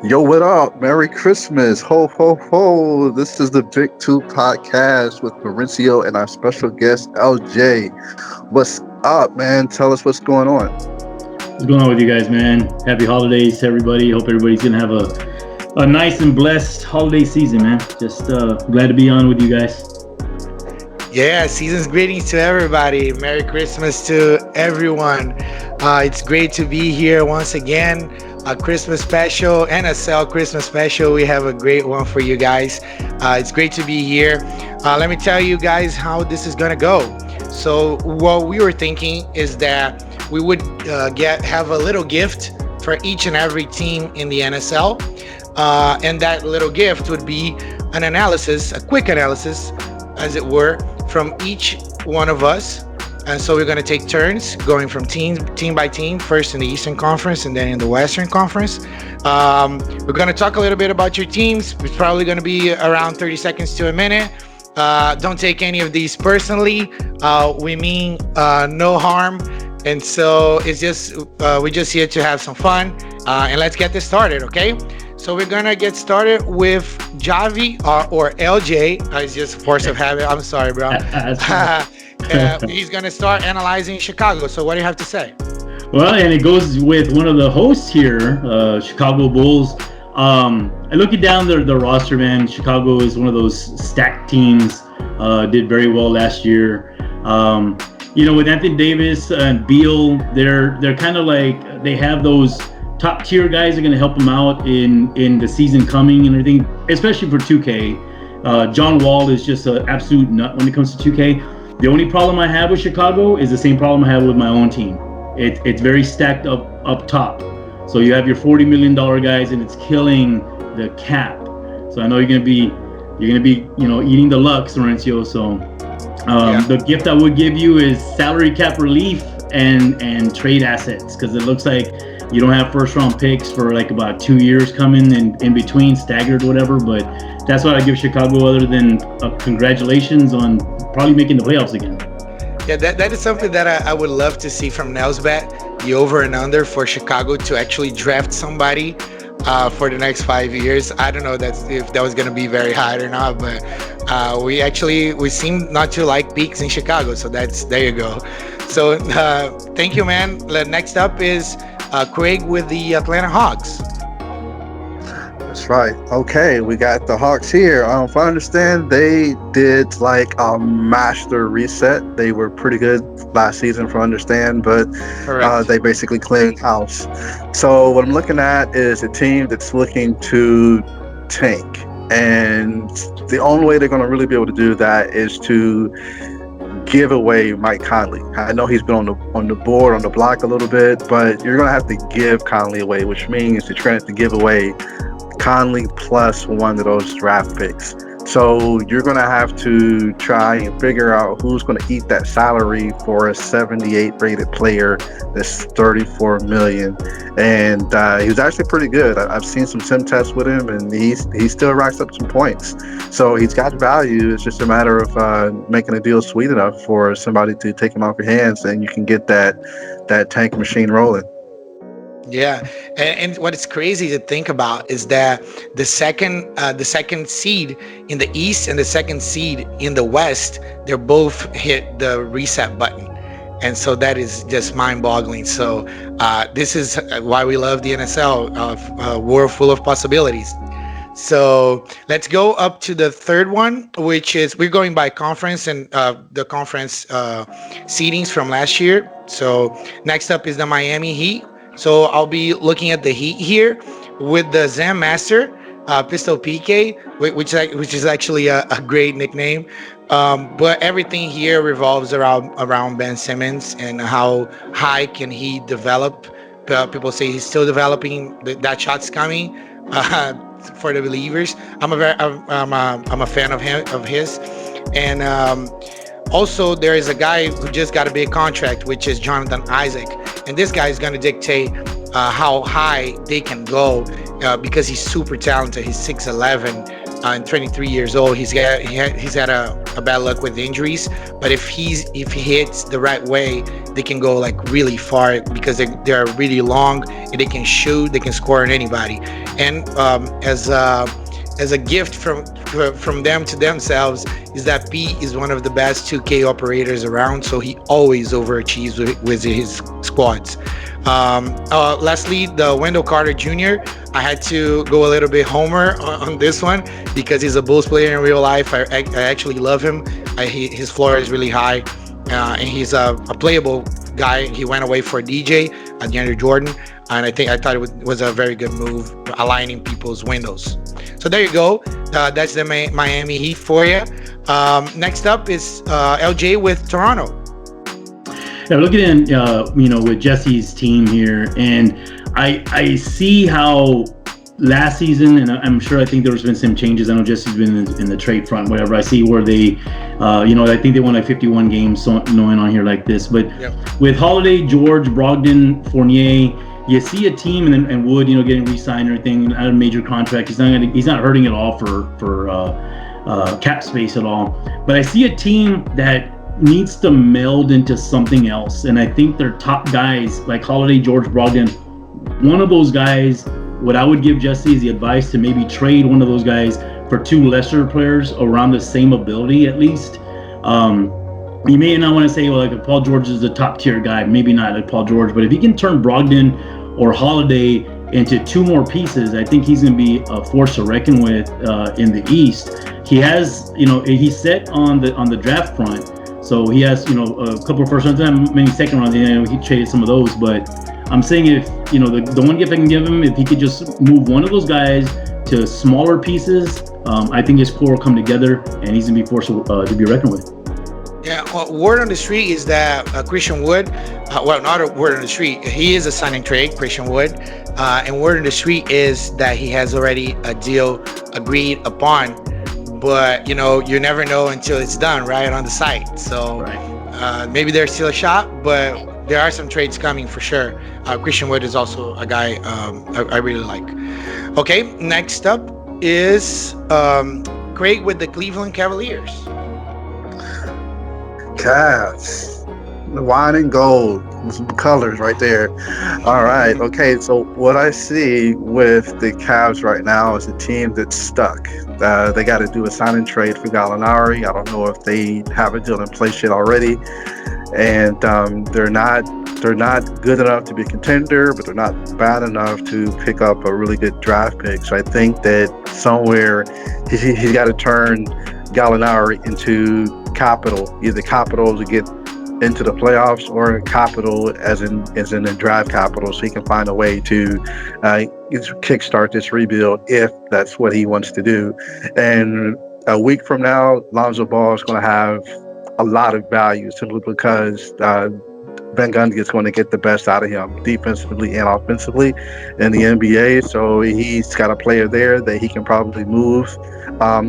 Yo, what up? Merry Christmas. Ho, ho, ho. This is the Big Two podcast with Mauricio and our special guest, LJ. What's up, man? Tell us what's going on. What's going on with you guys, man? Happy holidays to everybody. Hope everybody's gonna have a nice and blessed holiday season, man. Just glad to be on with you guys. Yeah, season's greetings to everybody. Merry Christmas to everyone. It's great to be here once again. A Christmas special, NSL Christmas special. We have a great one for you guys. It's great to be here. Let me tell you guys how this is gonna go. So what we were thinking is that we would have a little gift for each and every team in the NSL, and that little gift would be an analysis, a quick analysis, as it were, from each one of us. And so we're going to take turns going from team by team, first in the Eastern Conference and then in the Western Conference. We're going to talk a little bit about your teams. It's probably going to be around 30 seconds to a minute. Don't take any of these personally. We mean no harm. And so it's just we're just here to have some fun. And let's get this started, okay? So we're gonna get started with Javi or LJ. It's just force of habit. I'm sorry, bro. He's gonna start analyzing Chicago. So what do you have to say? Well, and it goes with one of the hosts here, Chicago Bulls. Looking down the roster, man, Chicago is one of those stacked teams. Did very well last year. With Anthony Davis and Beal, they're kind of like they have those top tier guys that are going to help them out in the season coming and everything, especially for 2K. John Wall is just an absolute nut when it comes to 2K. The only problem I have with Chicago is the same problem I have with my own team. It's very stacked up top. So you have your $40 million guys, and it's killing the cap. So I know you're gonna be eating the Lux, Mauricio. So the gift I would give you is salary cap relief and trade assets, because it looks like you don't have first round picks for like about 2 years coming in between, staggered, whatever. But that's what I give Chicago, other than congratulations on probably making the playoffs again. Yeah, that is something that I would love to see from Nelsbat, the over and under for Chicago to actually draft somebody for the next 5 years. I don't know if that was going to be very high or not, but we seem not to like peaks in Chicago. So there you go. So thank you, man. Next up is Craig with the Atlanta Hawks. That's right. Okay, we got the Hawks here. If I understand, they did like a master reset. They were pretty good last season, from understand, but they basically cleaned house. So what I'm looking at is a team that's looking to tank, and the only way they're going to really be able to do that is to give away Mike Conley. I know he's been on the board, on the block a little bit, but you're going to have to give Conley away, which means that you're going to have to give away Conley plus one of those draft picks. So you're going to have to try and figure out who's going to eat that salary for a 78 rated player that's 34 million. And he was actually pretty good. I've seen some sim tests with him, and he still racks up some points. So he's got value. It's just a matter of making a deal sweet enough for somebody to take him off your hands, and you can get that tank machine rolling. Yeah, and what is crazy to think about is that the second seed in the East and the second seed in the West, they're both hit the reset button, and so that is just mind-boggling. So this is why we love the NSL, a world full of possibilities. So let's go up to the third one, which is we're going by conference and the conference seedings from last year. So next up is the Miami Heat. So I'll be looking at the Heat here with the Zen Master, Pistol PK, which is actually a great nickname. But everything here revolves around Ben Simmons and how high can he develop. People say he's still developing. That shot's coming for the believers. I'm a fan of his, and also there is a guy who just got a big contract, which is Jonathan Isaac. And this guy is going to dictate how high they can go because he's super talented. He's 6'11", and 23 years old. He's had a bad luck with injuries, but if he hits the right way, they can go like really far because they're really long and they can shoot, they can score on anybody. And as a gift from them to themselves, is that P is one of the best 2K operators around, so he always overachieves with his squads. Lastly, the Wendell Carter Jr. I had to go a little bit homer on this one because he's a Bulls player in real life. I actually love him. His floor is really high, and he's a playable guy. He went away for DJ at DeAndre Jordan, and I thought it was a very good move, aligning people's windows. So there you go. That's the Miami Heat for you. Next up is LJ with Toronto. Yeah, looking in, with Jesse's team here, and I see how last season, and I'm sure I think there's been some changes. I know Jesse's been in the trade front, whatever. I see where they, I think they won like 51 games, so knowing on here like this. But with Holiday, George, Brogdon, Fournier, you see a team and Wood, getting re-signed or anything out of a major contract. He's not hurting at all for cap space at all. But I see a team that needs to meld into something else, and I think their top guys like Holiday, George, Brogdon, one of those guys. What I would give Jesse is the advice to maybe trade one of those guys for two lesser players around the same ability at least. You may not want to say, well, like if Paul George is a top tier guy, maybe not like Paul George, but if he can turn Brogdon or Holiday into two more pieces, I think he's going to be a force to reckon with in the East. He has, he's set on the draft front, so he has, a couple of first rounds, maybe second rounds. He traded some of those, but I'm saying if, the one gift I can give him, if he could just move one of those guys to smaller pieces, I think his core will come together and he's going to be forced to be reckoned with. Yeah, well, word on the street is that Christian Wood, not a word on the street, he is a signing trade, Christian Wood, and word on the street is that he has already a deal agreed upon, but, you never know until it's done, right, on the site. So maybe there's still a shot, but there are some trades coming for sure. Christian Wood is also a guy I really like. Okay, next up is Craig with the Cleveland Cavaliers. Cavs, the wine and gold, some colors right there. All right, okay. So what I see with the Cavs right now is a team that's stuck. They got to do a sign and trade for Gallinari. I don't know if they have a deal in place yet already, and they're not good enough to be a contender, but they're not bad enough to pick up a really good draft pick. So I think that somewhere he's got to turn Gallinari into capital, either capital to get into the playoffs or capital as in the draft capital, so he can find a way to kickstart this rebuild if that's what he wants to do. And a week from now, Lonzo Ball is going to have a lot of value simply because Van Gundy is going to get the best out of him defensively and offensively in the NBA. So he's got a player there that he can probably move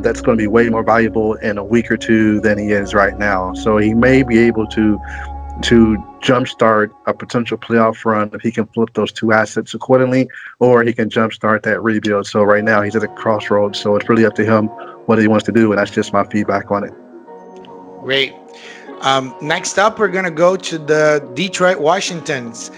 that's going to be way more valuable in a week or two than he is right now. So he may be able to jumpstart a potential playoff run if he can flip those two assets accordingly, or he can jumpstart that rebuild. So right now he's at a crossroads. So it's really up to him what he wants to do, and that's just my feedback on it. Great. Next up, we're gonna go to the Detroit Pistons.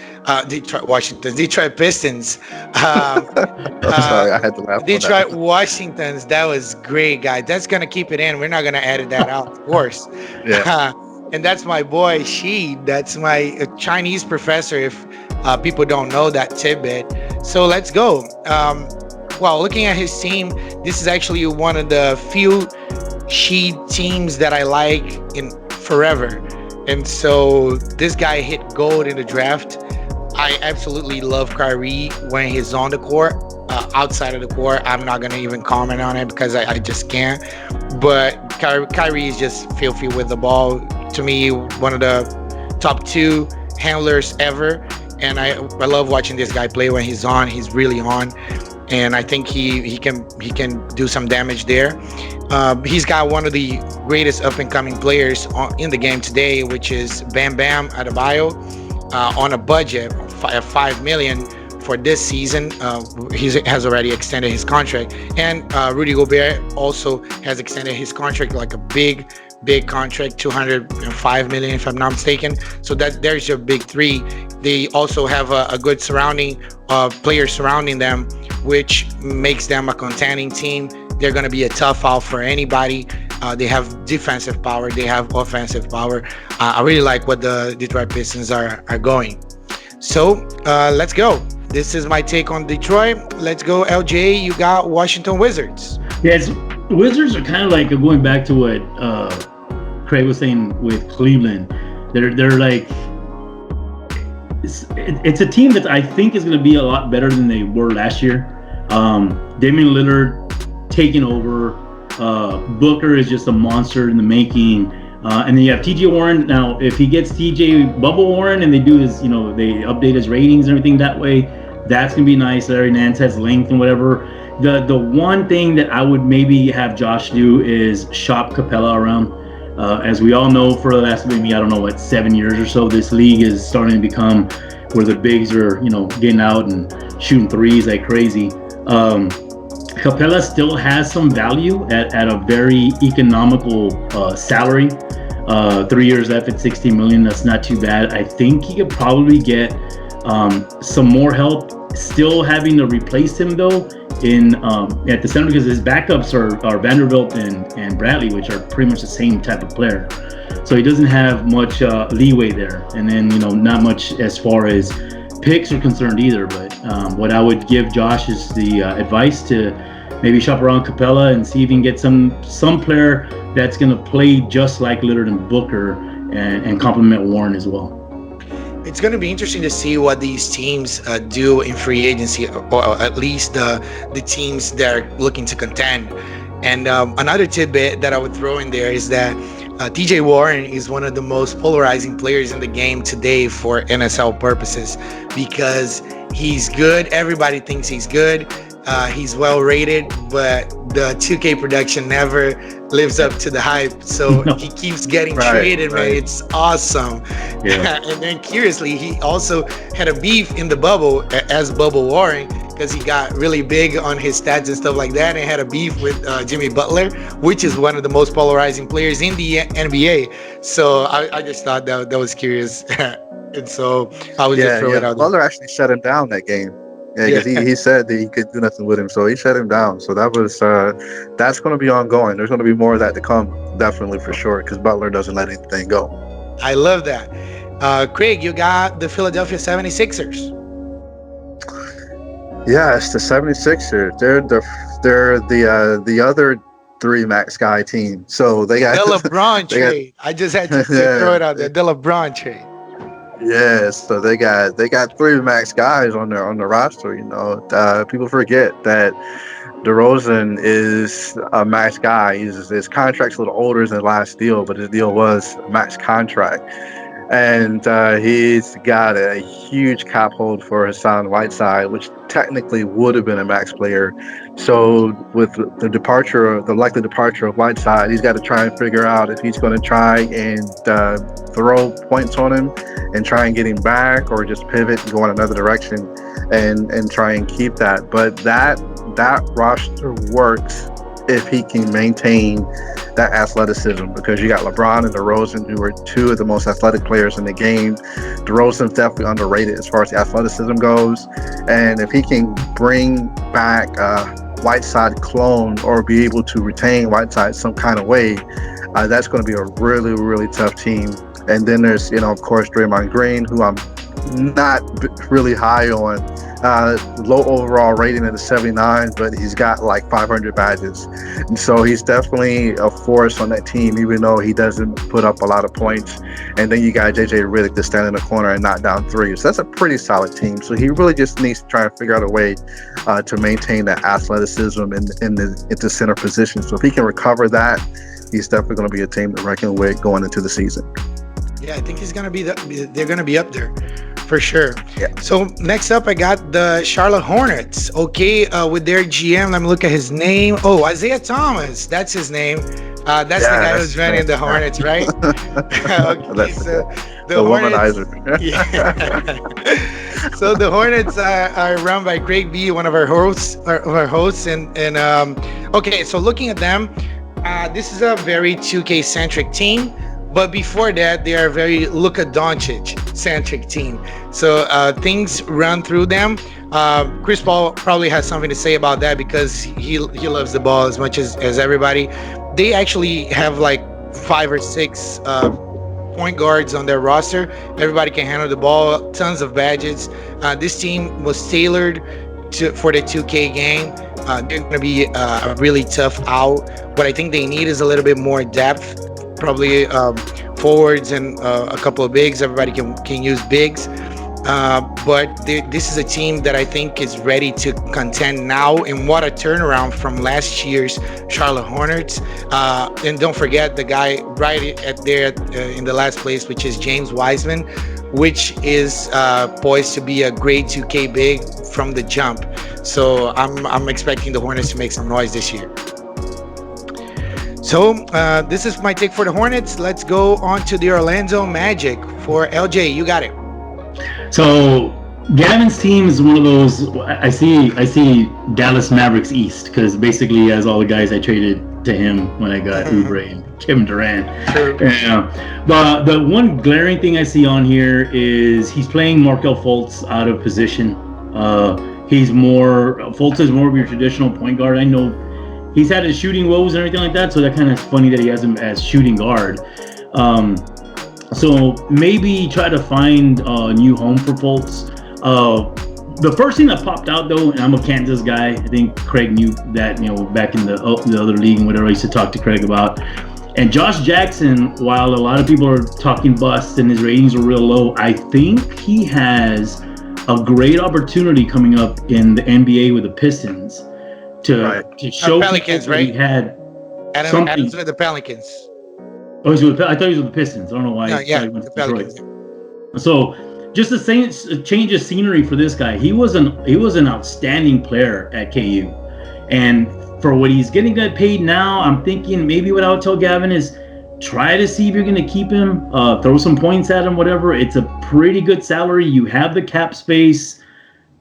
I'm sorry, I had to laugh. Detroit Washingtons. That was great, guys. That's gonna keep it in. We're not gonna edit that out, of course. Yeah. And that's my boy Shi. That's my Chinese professor. If people don't know that tidbit, so let's go. Well, looking at his team, this is actually one of the few Shi teams that I like in forever. And so this guy hit gold in the draft. I absolutely love Kyrie when he's on the court. Outside of the court, I'm not going to even comment on it because I just can't. But Kyrie is just filthy with the ball. To me, one of the top two handlers ever. And I love watching this guy play when he's on. He's really on. And I think he can do some damage there. He's got one of the greatest up-and-coming players in the game today, which is Bam Bam Adebayo, on a budget of $5 million for this season. He has already extended his contract, and Rudy Gobert also has extended his contract like a big big contract, 205 million, if I'm not mistaken. So that there's your big three. They also have a good surrounding players surrounding them, which makes them a contending team. They're going to be a tough out for anybody. They have defensive power. They have offensive power. I really like what the Detroit Pistons are going. So let's go. This is my take on Detroit. Let's go, LJ. You got Washington Wizards. Yeah, the Wizards are kind of like going back to what Craig was saying with Cleveland. They're like it's a team that I think is going to be a lot better than they were last year. Damian Lillard taking over. Booker is just a monster in the making. And then you have TJ Warren. Now, if he gets TJ Bubble Warren and they do his, they update his ratings and everything that way, that's going to be nice. Larry Nance has length and whatever. The one thing that I would maybe have Josh do is shop Capella around. As we all know, for the last maybe, 7 years or so, this league is starting to become where the bigs are, getting out and shooting threes like crazy. Capella still has some value at a very economical salary. 3 years left at $16 million. That's not too bad. I think he could probably get some more help. Still having to replace him though in at the center, because his backups are Vanderbilt and Bradley, which are pretty much the same type of player. So he doesn't have much leeway there. And then not much as far as picks are concerned either. But what I would give Josh is the advice to maybe shop around Capella and see if he can get some player that's going to play just like Lillard and Booker and complement Warren as well. It's going to be interesting to see what these teams do in free agency, or at least the teams that are looking to contend. And another tidbit that I would throw in there is that TJ Warren is one of the most polarizing players in the game today for NSL purposes, because he's good. Everybody thinks he's good. He's well rated, but the 2K production never lives up to the hype. So he keeps getting traded, man. It's awesome. Yeah. And then curiously, he also had a beef in the bubble as Bubble Warren, because he got really big on his stats and stuff like that, and had a beef with Jimmy Butler, which is one of the most polarizing players in the NBA. So I just thought that was curious. And so I would just throw it out there. Butler actually shut him down that game. Yeah, because he said that he could do nothing with him, so he shut him down. So that was that's going to be ongoing. There's going to be more of that to come, definitely, for sure, because Butler doesn't let anything go. I love that. Craig, you got the Philadelphia 76ers. Yeah, it's the 76ers. They're the other three max guy team. So they got the LeBron trade. I just had to throw it out there. The LeBron trade. Yeah, so they got three max guys on the roster. People forget that DeRozan is a max guy. His contract's a little older than the last deal, but his deal was a max contract. And he's got a huge cap hold for Hassan Whiteside, which technically would have been a max player. So with the likely departure of Whiteside, he's got to try and figure out if he's going to try and throw points on him and try and get him back, or just pivot and go in another direction and try and keep that. But that roster works if he can maintain that athleticism, because you got LeBron and DeRozan, who are two of the most athletic players in the game. DeRozan's definitely underrated as far as the athleticism goes, and if he can bring back Whiteside clone, or be able to retain Whiteside some kind of way, that's going to be a really, really tough team. And then there's, of course, Draymond Green, who I'm not really high on. Low overall rating at a 79, but he's got like 500 badges. And so he's definitely a force on that team, even though he doesn't put up a lot of points. And then you got JJ Redick to stand in the corner and knock down threes. So that's a pretty solid team. So he really just needs to try and figure out a way to maintain that athleticism in the center position. So if he can recover that, he's definitely going to be a team to reckon with going into the season. Yeah, I think he's going to be they're going to be up there. For sure. Yeah. So next up, I got the Charlotte Hornets. Okay, with their GM, let me look at his name. Oh, Isaiah Thomas. That's his name. That's the guy who's running the Hornets, right? Okay, so the Hornets. Yeah. So the Hornets are run by Craig B, one of our hosts. And okay, so looking at them, This is a very 2K centric team, but before that, they are a very Luka Doncic centric team. So things run through them. Chris Paul probably has something to say about that because he loves the ball as much as everybody. They actually have like 5 or 6 point guards on their roster. Everybody can handle the ball. Tons of badges. This team was tailored for the 2K game. They're going to be a really tough out. What I think they need is a little bit more depth, probably forwards and a couple of bigs. Everybody can use bigs. But this is a team that I think is ready to contend now. And what a turnaround from last year's Charlotte Hornets. And don't forget the guy right at there in the last place, which is James Wiseman, which is poised to be a great 2K big from the jump. So I'm expecting the Hornets to make some noise this year. So this is my take for the Hornets. Let's go on to the Orlando Magic. For LJ, you got it. So Gavin's team is one of those. I see Dallas Mavericks East because basically he has all the guys I traded to him when I got Oubre and Kevin Durant. True. Yeah. But the one glaring thing I see on here is he's playing Markelle Fultz out of position. Fultz is more of your traditional point guard. I know he's had his shooting woes and everything like that, so that kind of is funny that he has him as shooting guard. So maybe try to find a new home for Fultz. The first thing that popped out though, and I'm a Kansas guy, I think Craig knew that, back in the other league and whatever I used to talk to Craig about. And Josh Jackson, while a lot of people are talking bust and his ratings are real low, I think he has a great opportunity coming up in the NBA with the Pistons to show Pelicans, right? He had Adams with the Pelicans. Oh, I thought he was with the Pistons. I don't know why. Yeah, the Pelicans. So, just a change of scenery for this guy. He was an outstanding player at KU, and for what he's getting paid now, I'm thinking maybe what I would tell Gavin is try to see if you're going to keep him. Throw some points at him, whatever. It's a pretty good salary. You have the cap space.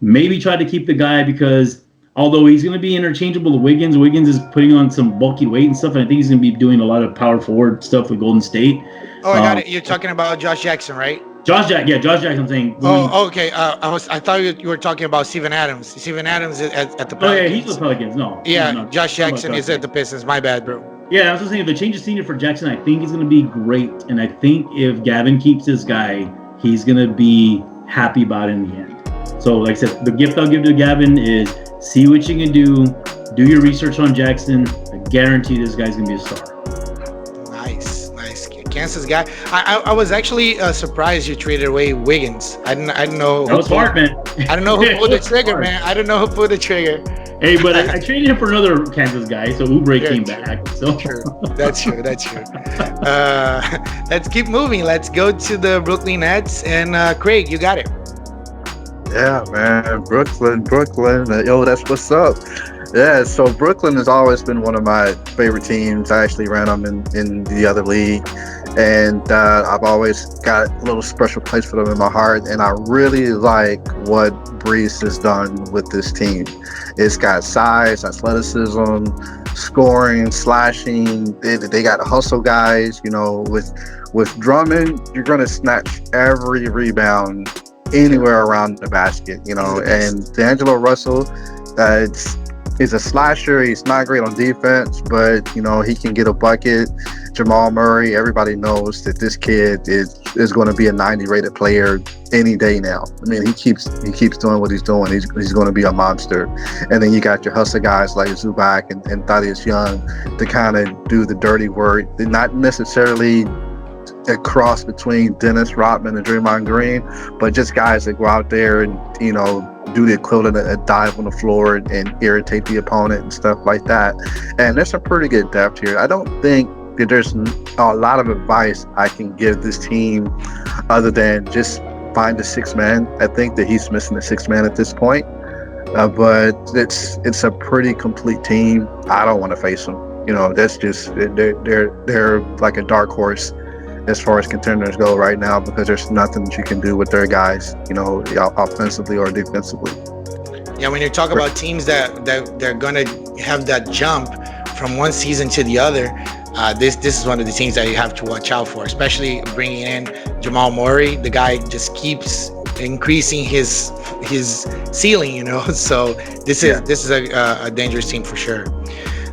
Maybe try to keep the guy because although he's going to be interchangeable with Wiggins is putting on some bulky weight and stuff, and I think he's going to be doing a lot of power forward stuff with Golden State. Oh, I got it. You're talking about Josh Jackson, right? Josh Jackson. I'm saying. Oh, okay. I thought you were talking about Steven Adams. Steven Adams is at the Pelicans. Oh yeah, he's with Pelicans. No. Yeah, no, Josh Jackson is at the Pistons. My bad, bro. Yeah, I was just saying, if the change of senior for Jackson, I think he's going to be great, and I think if Gavin keeps this guy, he's going to be happy about it in the end. So, like I said, the gift I'll give to Gavin is see what you can do your research on Jackson. I guarantee this guy's going to be a star. Nice. Kansas guy. I was actually surprised you traded away Wiggins. I didn't know. That was smart, man. I don't know who pulled the trigger, man. I don't know who pulled the trigger. Hey, but I traded him for another Kansas guy, so Oubre came back. So true. That's true. Let's keep moving. Let's go to the Brooklyn Nets and Craig. You got it. Yeah, man, Brooklyn. Yo, that's what's up. Yeah, so Brooklyn has always been one of my favorite teams. I actually ran them in the other league, and I've always got a little special place for them in my heart. And I really like what Breeze has done with this team. It's got size, athleticism, scoring, slashing. They got hustle guys. With Drummond, you're gonna snatch every rebound anywhere around the basket. And D'Angelo Russell, he's a slasher. He's not great on defense, but he can get a bucket. Jamal Murray, everybody knows that this kid is going to be a 90 rated player any day now. I mean, he keeps doing what he's doing. He's going to be a monster. And then you got your hustle guys like Zubac and Thaddeus Young to kind of do the dirty work. They're not necessarily a cross between Dennis Rodman and Draymond Green, but just guys that go out there and do the equivalent of a dive on the floor and irritate the opponent and stuff like that. And there's some pretty good depth here. I don't think that there's a lot of advice I can give this team other than just find the sixth man. I think that he's missing the sixth man at this point, but it's a pretty complete team. I don't want to face them. That's just they're like a dark horse as far as contenders go right now, because there's nothing that you can do with their guys, offensively or defensively. Yeah, when you talk about teams that they're gonna have that jump from one season to the other, this is one of the things that you have to watch out for, especially bringing in Jamal Murray. The guy just keeps increasing his ceiling, you know. So this is a dangerous team for sure.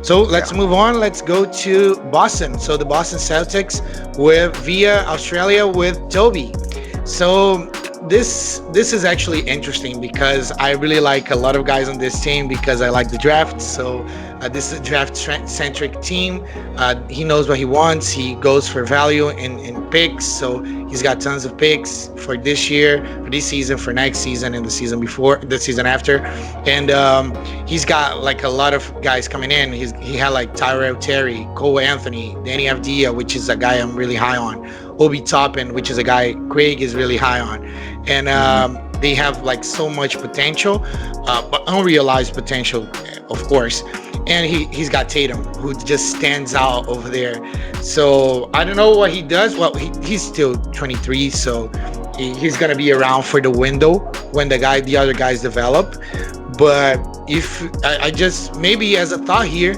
So let's move on. Let's go to Boston. So the Boston Celtics with via Australia with Toby. So this is actually interesting because I really like a lot of guys on this team because I like the draft. So this is a draft-centric team. He knows what he wants. He goes for value in picks. So he's got tons of picks for this year, for this season, for next season, and the season before, the season after. And he's got like a lot of guys coming in. He had like Tyrell Terry, Cole Anthony, Danny Avdija, which is a guy I'm really high on. Obi Toppin, which is a guy Craig is really high on. And they have like so much potential, but unrealized potential, of course. And he's got Tatum, who just stands out over there. So I don't know what he does. Well, he's still 23, so he's gonna be around for the window when the other guys develop. But if I just maybe as a thought here,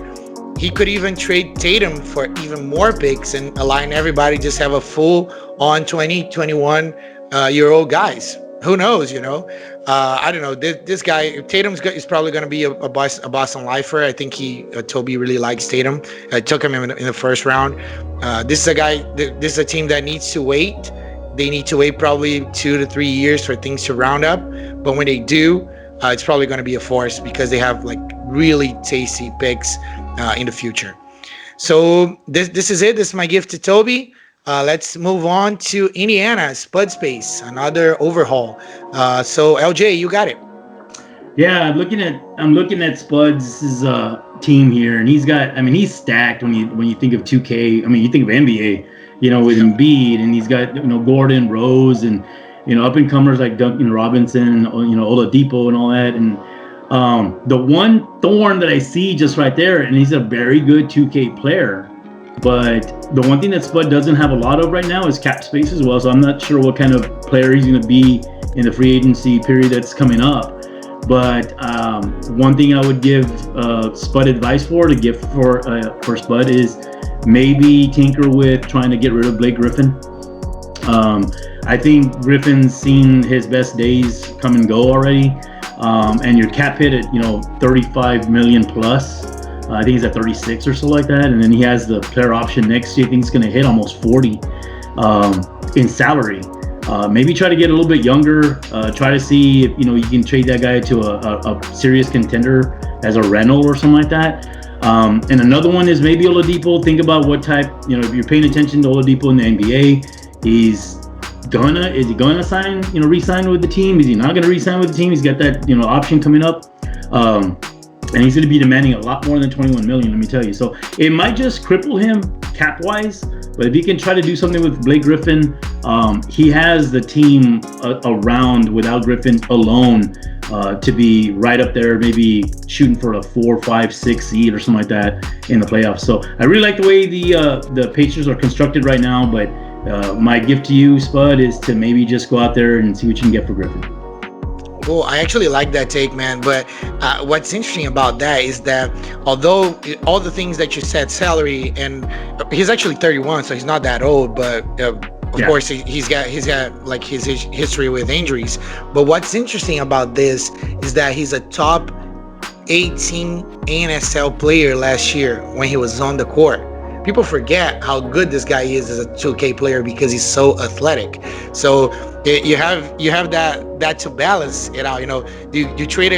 he could even trade Tatum for even more picks and align everybody, just have a full on 20, 21 year old guys. Who knows, you know? I don't know. This guy, is probably going to be a Boston lifer. I think Toby really likes Tatum. I took him in the first round. This is a guy, this is a team that needs to wait. They need to wait probably 2 to 3 years for things to round up. But when they do, it's probably going to be a force because they have like really tasty picks in the future. So this is it. This is my gift to Toby. Let's move on to Indiana, Spud Space, another overhaul. So LJ, you got it. Yeah, I'm looking at Spud's team here, and he's stacked when you think of 2K. I mean, you think of NBA, with Embiid, and he's got Gordon, Rose, and up and comers like Duncan Robinson, Oladipo, and all that. And the one thorn that I see just right there, and he's a very good 2K player. But the one thing that Spud doesn't have a lot of right now is cap space as well. So I'm not sure what kind of player he's going to be in the free agency period that's coming up. But one thing I would give Spud advice to give for Spud is maybe tinker with trying to get rid of Blake Griffin. I think Griffin's seen his best days come and go already. And your cap hit at 35 million plus. I think he's at 36 or so like that, and then he has the player option next year. I think he's going to hit almost 40 in salary. Maybe try to get a little bit younger. Try to see if you can trade that guy to a serious contender as a rental or something like that. And another one is maybe Oladipo. Think about what type. If you're paying attention to Oladipo in the NBA, is he gonna sign? Re-sign with the team? Is he not gonna re-sign with the team? He's got that option coming up. And he's going to be demanding a lot more than 21 million, let me tell you. So it might just cripple him cap-wise, but if he can try to do something with Blake Griffin, he has the team around without Griffin alone to be right up there, maybe shooting for a 4, 5, 6 seed or something like that in the playoffs. So I really like the way the Pacers are constructed right now, but my gift to you, Spud, is to maybe just go out there and see what you can get for Griffin. Cool. I actually like that take, man. But what's interesting about that is that although all the things that you said, salary, and he's actually 31, so he's not that old. But of course, he's got like his history with injuries. But what's interesting about this is that he's a top 18 NSL player last year when he was on the court. People forget how good this guy is as a 2K player because he's so athletic. So you have that to balance it out. You trade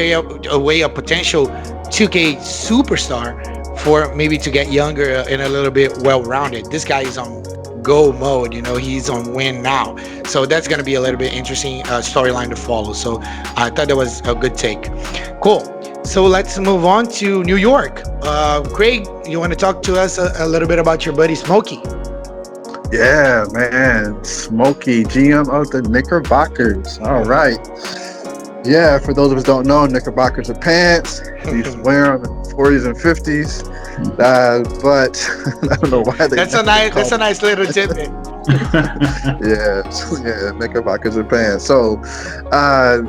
away a potential 2K superstar for maybe to get younger and a little bit well-rounded. This guy is on go mode. He's on win now. So that's going to be a little bit interesting storyline to follow. So I thought that was a good take. Cool. So let's move on to New York. Craig, you want to talk to us a little bit about your buddy Smokey? Yeah, man. Smokey, GM of the Knickerbockers. All right. Yeah, for those of us who don't know, Knickerbockers are pants. They used to wear them in the 40s and 50s. But I don't know why they... That's a nice little tidbit. Yeah, yeah, Knickerbocker Japan. So,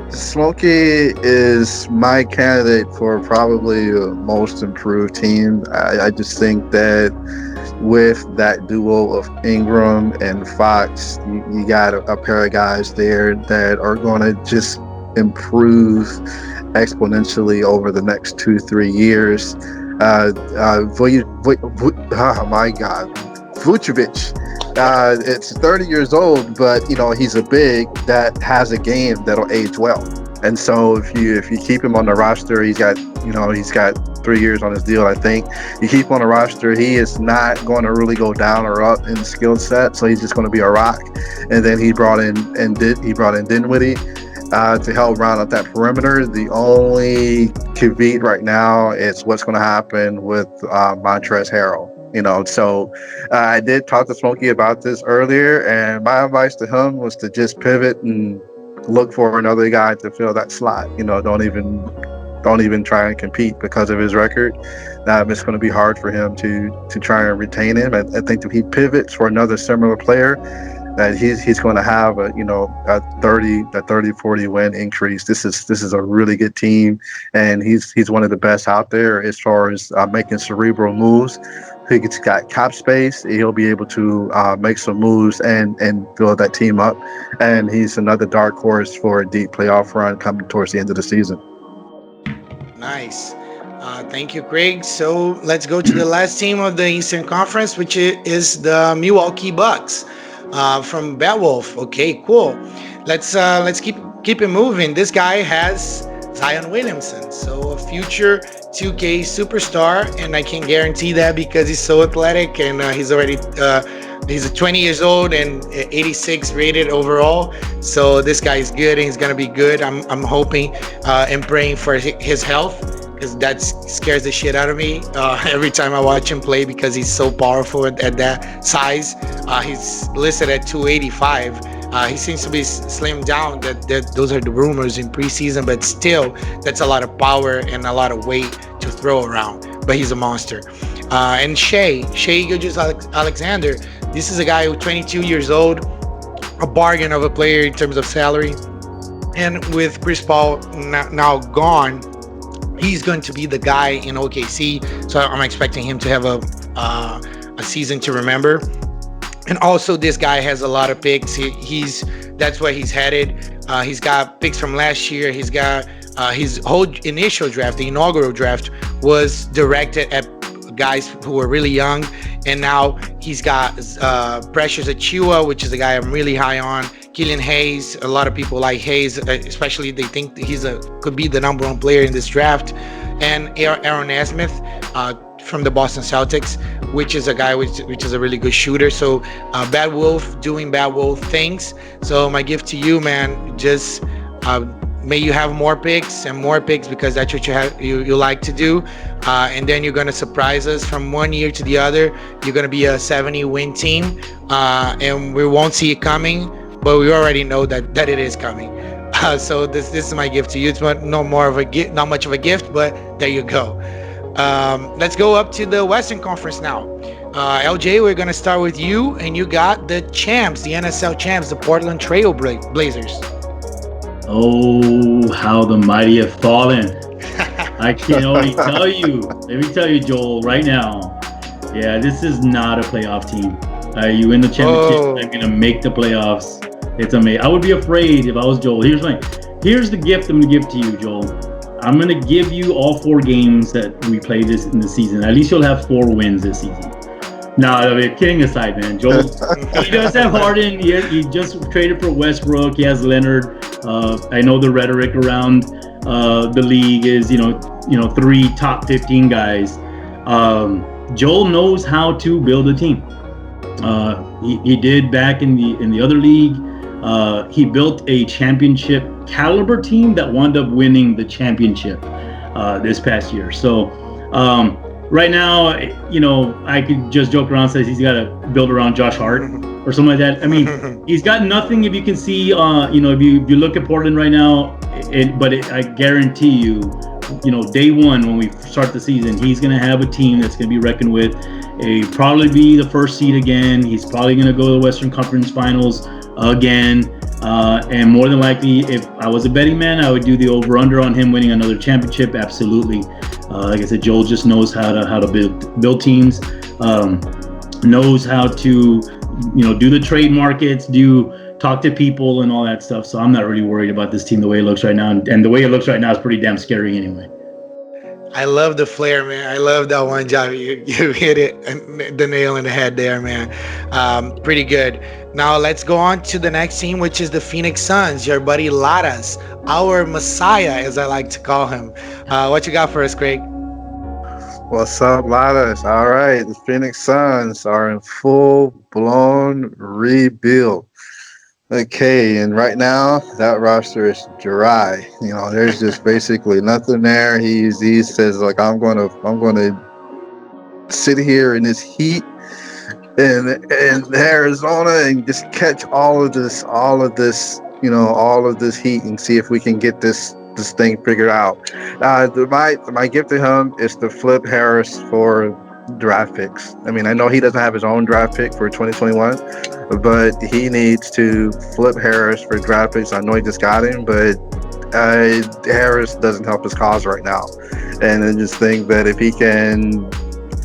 Smokey is my candidate for probably most improved team. I just think that with that duo of Ingram and Fox, you got a pair of guys there that are going to just improve exponentially over the next 2 3 years. Oh my God, Vucevic. It's 30 years old, but he's a big that has a game that'll age well. And so if you keep him on the roster, he's got 3 years on his deal, I think. You keep him on the roster, he is not going to really go down or up in skill set, so he's just going to be a rock. And then he brought in Dinwiddie to help round up that perimeter. The only caveat right now is what's going to happen with Montrezl Harrell. So I did talk to Smokey about this earlier, and my advice to him was to just pivot and look for another guy to fill that slot. Don't even try and compete because of his record. It's going to be hard for him to try and retain him. I think if he pivots for another similar player, that he's going to have a 30-40 win increase. This is a really good team, and he's one of the best out there as far as making cerebral moves. He's got cap space. He'll be able to make some moves and build that team up. And he's another dark horse for a deep playoff run coming towards the end of the season. Nice. Thank you, Craig. So let's go to the last team of the Eastern Conference, which is the Milwaukee Bucks from Beowulf. Okay, cool. Let's keep it moving. This guy has Zion Williamson, so a future 2K superstar, and I can guarantee that because he's so athletic and he's 20 years old and 86 rated overall. So this guy is good and he's gonna be good. I'm hoping and praying for his health, because that scares the shit out of me every time I watch him play, because he's so powerful at that size. He's listed at 285. He seems to be slimmed down. That those are the rumors in preseason, but still, that's a lot of power and a lot of weight to throw around. But he's a monster. And Shea Gilgeous-Alexander. This is a guy who's 22 years old, a bargain of a player in terms of salary. And with Chris Paul now gone, he's going to be the guy in OKC. So I'm expecting him to have a season to remember. And also, this guy has a lot of picks. That's where he's headed. He's got picks from last year. He's got his whole initial draft, the inaugural draft, was directed at guys who were really young. And now he's got Precious Achiuwa, which is a guy I'm really high on. Killian Hayes. A lot of people like Hayes, especially they think could be the number one player in this draft. And Aaron Nesmith from the Boston Celtics, which is a guy which is a really good shooter. So Bad Wolf doing Bad Wolf things. So my gift to you, man, just may you have more picks and more picks, because that's what you like to do. And then you're going to surprise us from one year to the other. You're going to be a 70-win team, and we won't see it coming, but we already know that it is coming. So this is my gift to you. It's not much of a gift, but there you go. Let's go up to the Western Conference now. LJ, we're going to start with you, and you got the champs, the NSL champs, the Portland Trail Blazers. Oh, how the mighty have fallen. I can only tell you, let me tell you, Joel, right now, yeah, this is not a playoff team. You win the championship, I'm going to make the playoffs. It's amazing. I would be afraid if I was Joel. Here's the gift I'm going to give to you, Joel. I'm going to give you all 4 games that we play this in the season. At least you'll have 4 wins this season. No, I mean, kidding aside, man. Joel, he does have Harden. He just traded for Westbrook. He has Leonard. I know the rhetoric around the league is, 3 top 15 guys. Joel knows how to build a team. He did back in the other league. He built a championship caliber team that wound up winning the championship this past year. So right now, I could just joke around and say he's got to build around Josh Hart or something like that. I mean, he's got nothing. If you can see, if you look at Portland right now, I guarantee you, day one when we start the season, he's going to have a team that's going to be reckoned with. He probably be the first seed again. He's probably going to go to the Western Conference Finals again. And more than likely, if I was a betting man, I would do the over/under on him winning another championship. Absolutely. Like I said, Joel just knows how to build teams. Knows how to do the trade markets, talk to people and all that stuff. So I'm not really worried about this team the way it looks right now. And the way it looks right now is pretty damn scary anyway. I love the flair, man. I love that one job. You hit it, the nail in the head there, man. Pretty good. Now let's go on to the next team, which is the Phoenix Suns. Your buddy Laras, our Messiah, as I like to call him. What you got for us, Craig? What's up, Ladders? All right, the Phoenix Suns are in full-blown rebuild. Okay, and right now that roster is dry. There's just basically nothing there. He says like I'm gonna sit here in this heat in Arizona and just catch all of this heat and see if we can get this thing figured out. My gift to him is to flip Harris for draft picks. I mean, I know he doesn't have his own draft pick for 2021, but he needs to flip Harris for draft picks. I know he just got him, but Harris doesn't help his cause right now. And I just think that if he can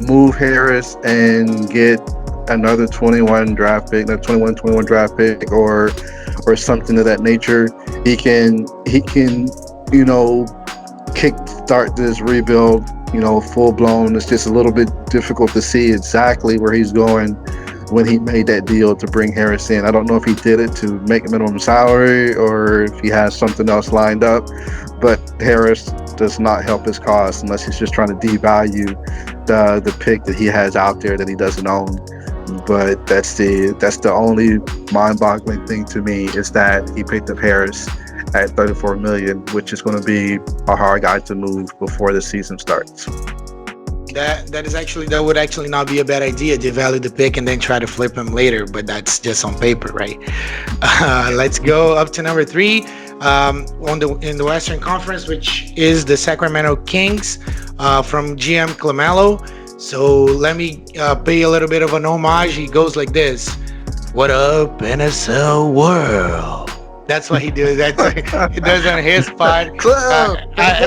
move Harris and get another 21 draft pick, another 21 draft pick, or something of that nature, he can kick start this rebuild, full blown. It's just a little bit difficult to see exactly where he's going when he made that deal to bring Harris in. I don't know if he did it to make a minimum salary or if he has something else lined up, but Harris does not help his cause unless he's just trying to devalue the pick that he has out there that he doesn't own. But that's the only mind-boggling thing to me, is that he picked up Harris at $34 million, which is going to be a hard guy to move before the season starts. That would actually not be a bad idea. Devalue the pick and then try to flip him later, but that's just on paper, right? Let's go up to number 3 in the Western Conference, which is the Sacramento Kings from GM Clamelo. So let me pay a little bit of an homage. He goes like this: "What up, NSL world?" That's what he does. That's what he does on his part. And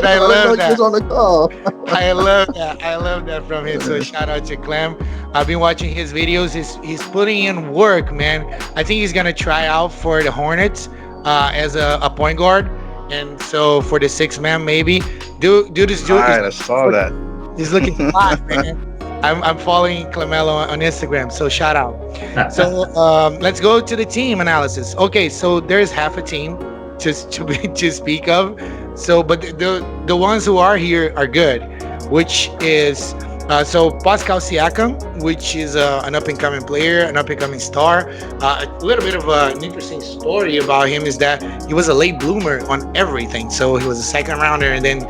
I love that. On the call. I love that. I love that from him. So shout out to Clem. I've been watching his videos. He's putting in work, man. I think he's gonna try out for the Hornets as a point guard, and so for the 6-man maybe. Dude is doing. I saw that. He's looking hot, man. I'm following Clamelo on Instagram, so shout out. So let's go to the team analysis. Okay, so there's half a team to speak of. So, but the ones who are here are good, which is so Pascal Siakam, which is an up and coming player, an up and coming star. A little bit of an interesting story about him is that he was a late bloomer on everything. So he was a second rounder and then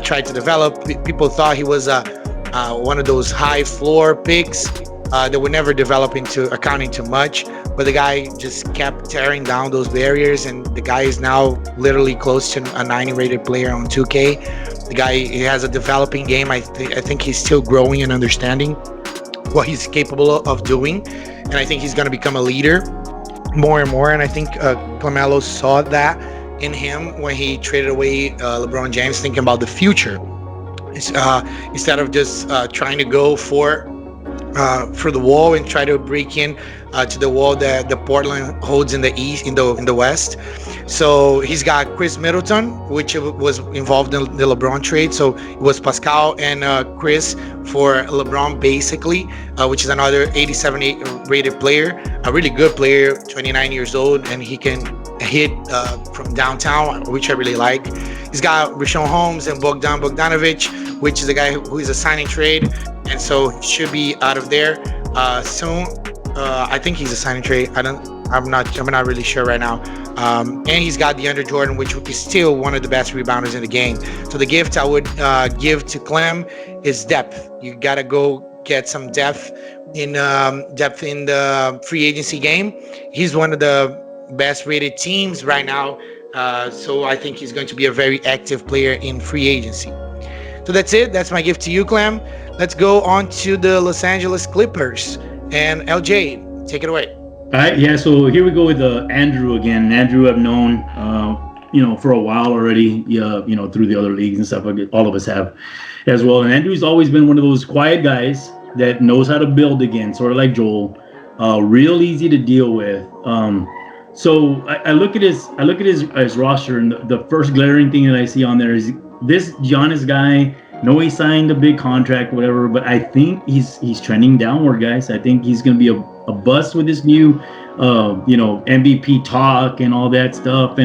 tried to develop. People thought he was one of those high floor picks that would never develop into accounting too much, but the guy just kept tearing down those barriers, and the guy is now literally close to a 90 rated player on 2K. The guy, he has a developing game. I think he's still growing and understanding what he's capable of doing, and I think he's going to become a leader more and more. And I think Clamelo saw that in him when he traded away LeBron James, thinking about the future. Instead of just trying to go for the wall and try to break in to the wall that the Portland holds in the east, in the west. So he's got Chris Middleton, which was involved in the LeBron trade. So it was Pascal and Chris for LeBron, basically, which is another 87 rated player, a really good player, 29 years old, and he can hit from downtown, which I really like. He's got Richaun Holmes and Bogdan Bogdanovic, which is a guy who is a signing trade, and so he should be out of there soon. I think he's a signing trade. I'm not really sure right now. And he's got DeAndre Jordan, which is still one of the best rebounders in the game. So the gift I would give to Clem is depth. You gotta go get some depth in the free agency game. He's one of the best rated teams right now. So I think he's going to be a very active player in free agency. So that's it. That's my gift to you, Clem. let's go on to the Los Angeles Clippers. And LJ, take it away. All right, yeah. So here we go with Andrew again. Andrew, I've known, for a while already. Yeah, through the other leagues and stuff. All of us have, as well. And Andrew's always been one of those quiet guys that knows how to build again, sort of like Joel. Real easy to deal with. So I look at his roster, and the first glaring thing that I see on there is this Giannis guy. No, he signed a big contract, whatever, but I think he's trending downward, guys. I think he's going to be a bust with this new, MVP talk and all that stuff.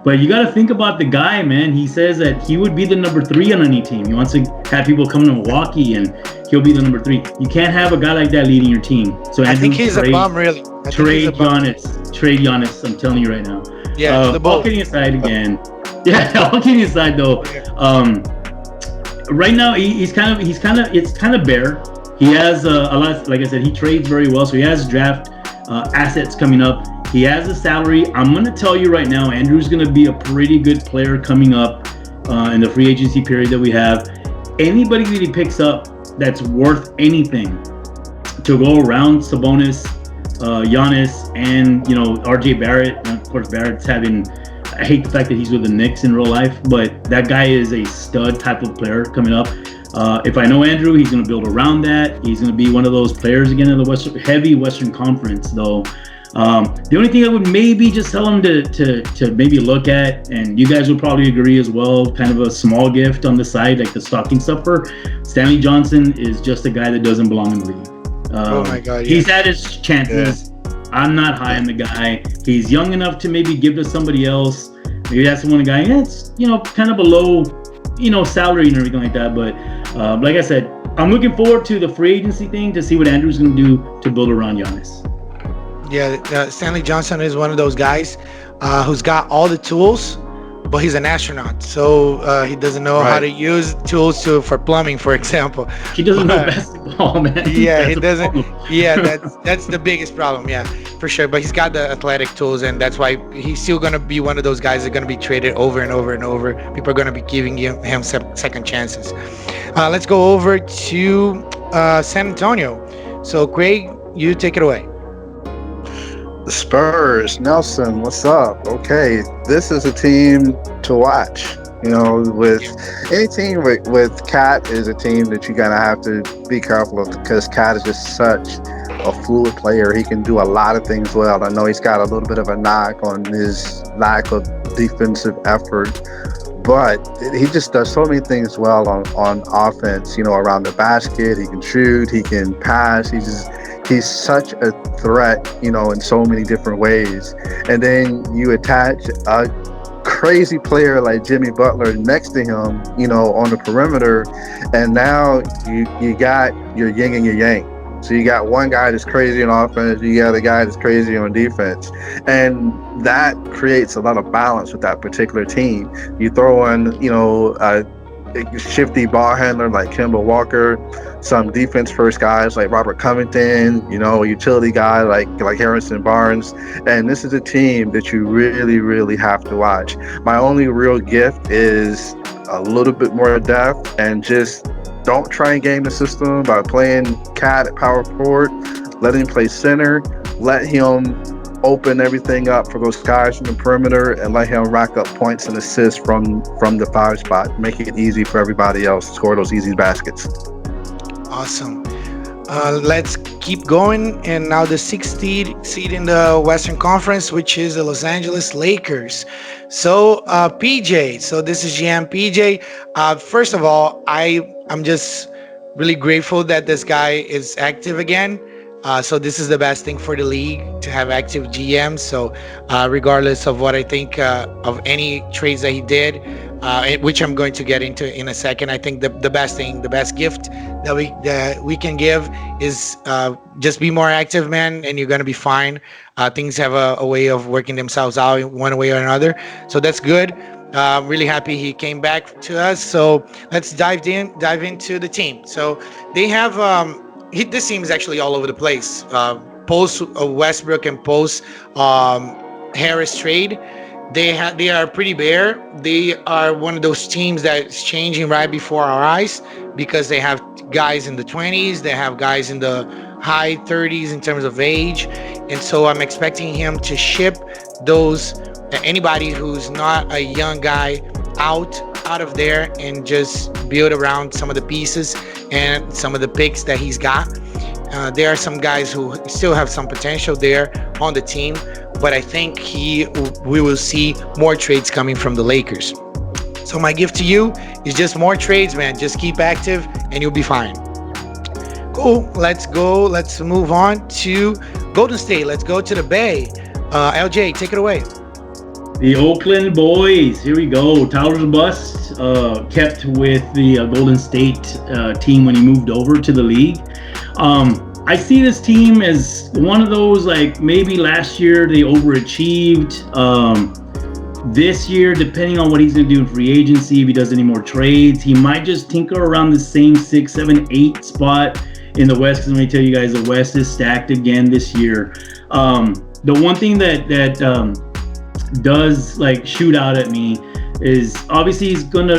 But you got to think about the guy, man. He says that he would be the number 3 on any team. He wants to have people come to Milwaukee, and he'll be the number 3. You can't have a guy like that leading your team. So I think he's a bum, really. Trade Giannis. Trade Giannis. I'm telling you right now. Yeah, all kidding aside again. Yeah, all kidding aside though. Right now it's kind of bare. He has a lot. Like I said, he trades very well, so he has draft assets coming up. He has a salary. I'm gonna tell you right now, Andrew's gonna be a pretty good player coming up in the free agency period that we have. Anybody that he picks up that's worth anything to go around Sabonis, Giannis, and RJ Barrett. And of course, Barrett's having. I hate the fact that he's with the Knicks in real life, but that guy is a stud type of player coming up. If I know Andrew, he's going to build around that. He's going to be one of those players again in the heavy Western Conference, though. The only thing I would maybe just tell him to maybe look at, and you guys would probably agree as well, kind of a small gift on the side, like the stocking stuffer. Stanley Johnson is just a guy that doesn't belong in the league. Oh my God! Yeah. He's had his chances. Yeah. I'm not high on the guy. He's young enough to maybe give to somebody else. Maybe that's the one guy. Yeah, it's kind of below, salary and everything like that. But like I said, I'm looking forward to the free agency thing to see what Andrew's going to do to build around Giannis. Yeah, Stanley Johnson is one of those guys who's got all the tools, but he's an astronaut, so he doesn't know how to use tools for plumbing, for example. He doesn't know basketball, man. Yeah, he doesn't. Yeah, that's the biggest problem. Yeah, for sure. But he's got the athletic tools, and that's why he's still gonna be one of those guys that are gonna be traded over and over and over. People are gonna be giving him second chances. Let's go over to San Antonio. So, Craig, you take it away. The Spurs, Nelson, what's up? Okay, this is a team to watch. With any team with Cat is a team that you're gonna have to be careful of, because Cat is just such a fluid player. He can do a lot of things well. I know he's got a little bit of a knock on his lack of defensive effort, but he just does so many things well on offense. Around the basket, he can shoot, he can pass. He's such a threat, in so many different ways. And then you attach a crazy player like Jimmy Butler next to him, on the perimeter, and now you got your yin and your yang. So you got one guy that's crazy on offense, you got a guy that's crazy on defense, and that creates a lot of balance with that particular team. You throw in, a shifty ball handler like Kemba Walker, some defense first guys like Robert Covington, a utility guy like Harrison Barnes, and this is a team that you really, really have to watch. My only real gift is a little bit more depth, and just don't try and game the system by playing Cat at power forward. Let him play center. Let him open everything up for those guys from the perimeter, and let him rack up points and assists from the 5 spot. Make it easy for everybody else to score those easy baskets. Awesome. Let's keep going. And now the 6th seed in the Western Conference, which is the Los Angeles Lakers. So PJ, so this is GM PJ. First of all, I'm just really grateful that this guy is active again. So this is the best thing for the league, to have active GMs. So regardless of what I think of any trades that he did, which I'm going to get into in a second, I think the best gift that we can give is just be more active, man, and you're going to be fine. Things have a way of working themselves out one way or another. So that's good. I'm really happy he came back to us. So let's dive into the team. So they have this team is actually all over the place. Post Westbrook and post Harris trade, They are pretty bare. They are one of those teams that's changing right before our eyes because they have guys in the 20s, they have guys in the high 30s in terms of age, and so I'm expecting him to ship those anybody who's not a young guy out of there and just build around some of the pieces and some of the picks that he's got. There are some guys who still have some potential there on the team, but I think we will see more trades coming from the Lakers. So my gift to you is just more trades, man. Just keep active and you'll be fine. Cool. Let's go. Let's move on to Golden State. Let's go to the Bay. LJ, take it away. The Oakland boys. Here we go. Tyler's bust kept with the Golden State team when he moved over to the league. I see this team as one of those, like maybe last year they overachieved. This year, depending on what he's going to do in free agency, if he does any more trades, he might just tinker around the same 6, 7, 8 spot in the West. Because let me tell you guys, the West is stacked again this year. The one thing that does like shoot out at me is obviously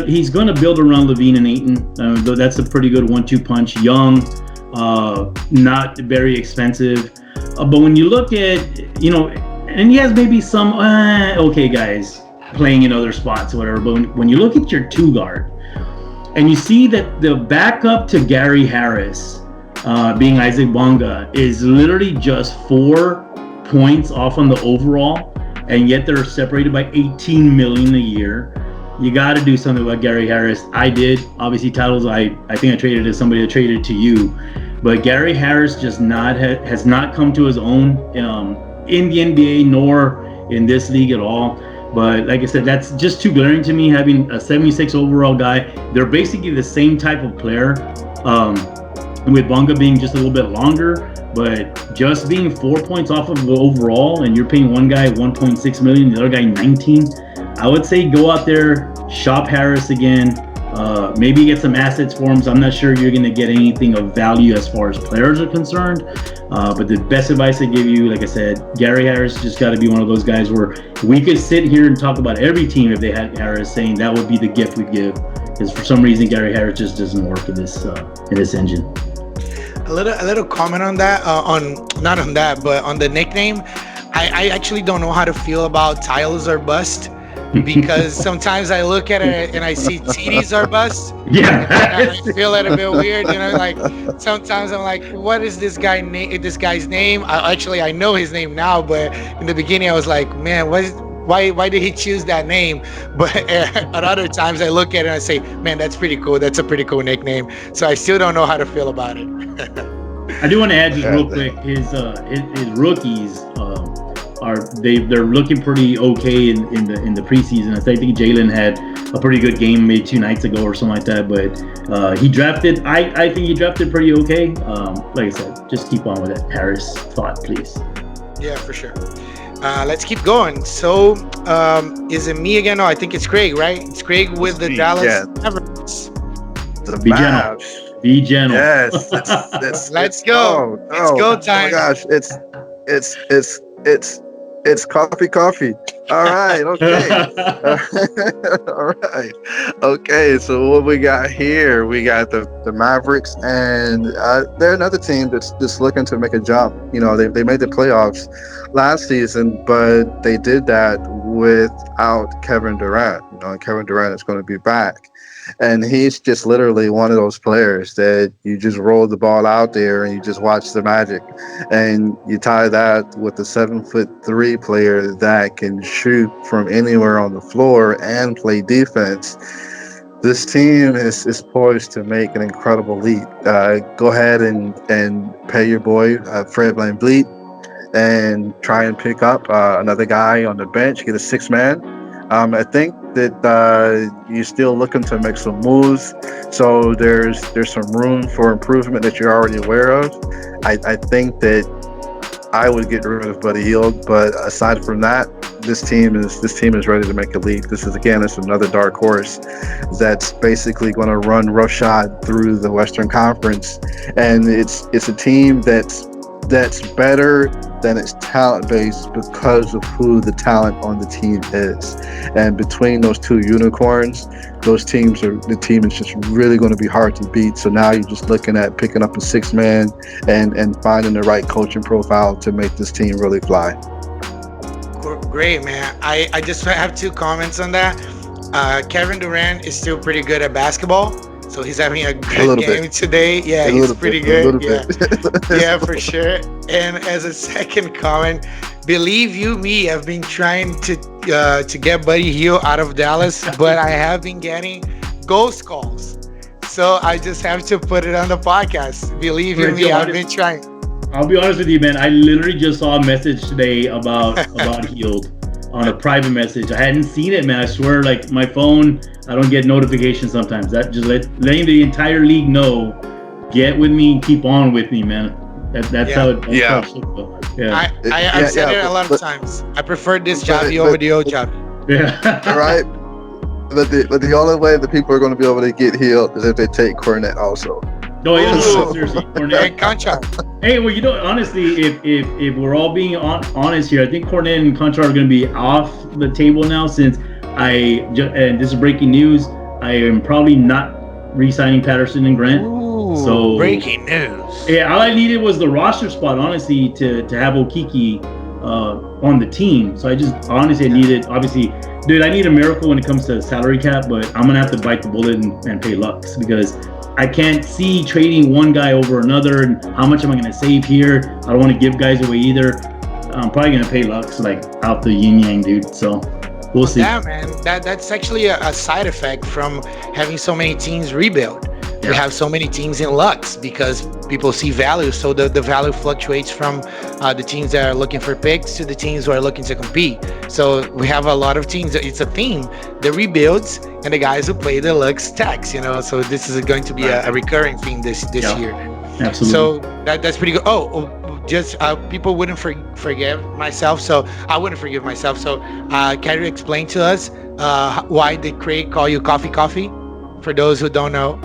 he's gonna build around Levine and Ayton. That's a pretty good 1-2 punch. Young, not very expensive, but when you look at and he has maybe some okay guys playing in other spots or whatever, but when you look at your 2 guard and you see that the backup to Gary Harris being Isaac Bonga is literally just 4 points off on the overall, and yet they're separated by $18 million a year. You got to do something about Gary Harris. I did. Obviously, titles. I think I traded to somebody that traded to you, but Gary Harris just has not come to his own in the NBA nor in this league at all. But like I said, that's just too glaring to me. Having a 76 overall guy, they're basically the same type of player. With Bonga being just a little bit longer, but just being 4 points off of the overall, and you're paying one guy 1.6 million, the other guy 19. I would say go out there, shop Harris again, maybe get some assets for him. So I'm not sure you're going to get anything of value as far as players are concerned. But the best advice I give you, like I said, Gary Harris just got to be one of those guys where we could sit here and talk about every team if they had Harris, saying that would be the gift we'd give. Because for some reason, Gary Harris just doesn't work in this engine. A little comment on that, not on that, but on the nickname. I actually don't know how to feel about Tiles or Bust, because sometimes I look at it and I see TDs are Bust. Yeah, and I feel it a bit weird. Like sometimes I'm like, what is this guy's name? I know his name now, but in the beginning I was like, man, why did he choose that name? But at other times I look at it and I say, man, that's pretty cool. That's a pretty cool nickname. So I still don't know how to feel about it. I do want to add just real quick, his rookies they're looking pretty okay in the preseason. I think Jalen had a pretty good game maybe 2 nights ago or something like that. But he drafted. I think he drafted pretty okay. Like I said, just keep on with that Harris thought, please. Yeah, for sure. Let's keep going. So, is it me again? No, I think it's Craig, right? It's Craig with the Dallas Mavericks. The Be gentle. Mavs. Be gentle. Yes. Let's go. It's go time. Oh my gosh, it's coffee. All right, okay. All right. Okay, so what we got here? We got the Mavericks, and they're another team that's just looking to make a jump. They made the playoffs last season, but they did that without Kevin Durant. Kevin Durant is going to be back. And he's just literally one of those players that you just roll the ball out there and you just watch the magic. And you tie that with the 7'3" player that can shoot from anywhere on the floor and play defense. This team is poised to make an incredible leap. Go ahead and pay your boy Fred VanVleet and try and pick up another guy on the bench, get a 6-man. I think that you're still looking to make some moves, so there's some room for improvement that you're already aware of. I think that I would get rid of Buddy Hield, but aside from that, this team is ready to make a leap. This is another dark horse that's basically going to run roughshod through the Western Conference, and it's a team that's better then it's talent based because of who the talent on the team is. And between those two unicorns, the team is just really going to be hard to beat. So now you're just looking at picking up a 6-man and finding the right coaching profile to make this team really fly. Great, man. I just have two comments on that. Kevin Durant is still pretty good at basketball, so he's having a good game today. Yeah, he's pretty good. Yeah, yeah, for sure. And as a second comment, believe you me, I've been trying to get Buddy Hield out of Dallas, but I have been getting ghost calls. So I just have to put it on the podcast. Believe you me, I've been trying. I'll be honest with you, man. I literally just saw a message today about Hield on a private message. I hadn't seen it, man. I swear, like my phone, I don't get notifications sometimes. That just letting the entire league know, get with me and keep on with me, man. That's how it. Yeah. I've said it a lot of times. I prefer this Javi over the old Javi. Yeah. Right. But the only way that people are going to be able to get Hield is if they take Cornette also. No, yeah, seriously, Cornette. And Conchar. Hey, well, you know, honestly, if we're all being honest here, I think Cornette and Conchar are going to be off the table now since and this is breaking news, I am probably not re-signing Patterson and Grant. Ooh, so breaking news. Yeah, all I needed was the roster spot, honestly, to have Okiki on the team. So I needed, obviously, dude, I need a miracle when it comes to salary cap, but I'm going to have to bite the bullet and pay Lux because I can't see trading one guy over another, and how much am I going to save here? I don't want to give guys away either. I'm probably going to pay Lux like out the yin yang, dude. So we'll see. Yeah, man. That's actually a side effect from having so many teams rebuild. Yeah. We have so many teams in Lux because people see value. So the value fluctuates from the teams that are looking for picks to the teams who are looking to compete. So we have a lot of teams. It's a theme. The rebuilds and the guys who play the Lux tax, you know. So this is going to be a recurring theme this year. Absolutely. So that's pretty good. Just people wouldn't forgive myself. So I wouldn't forgive myself. So can you explain to us why did Craig call you Coffee? For those who don't know.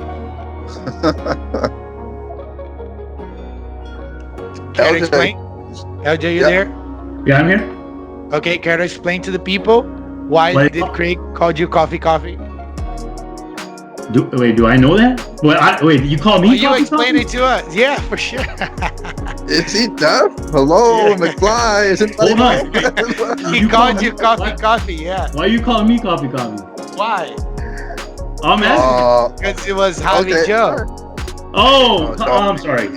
Can you explain? LJ, you there? Yeah, I'm here. Okay, can you explain to the people why did Craig call you Coffee? Do I know that? Wait, you call me? You explain it to us. Yeah, for sure. Is he deaf? Hello, McFly. Is it Hold on. He called you Coffee. Yeah. Why are you calling me Coffee? Why? I'm asking. Because it was Javi Joe. I'm sorry.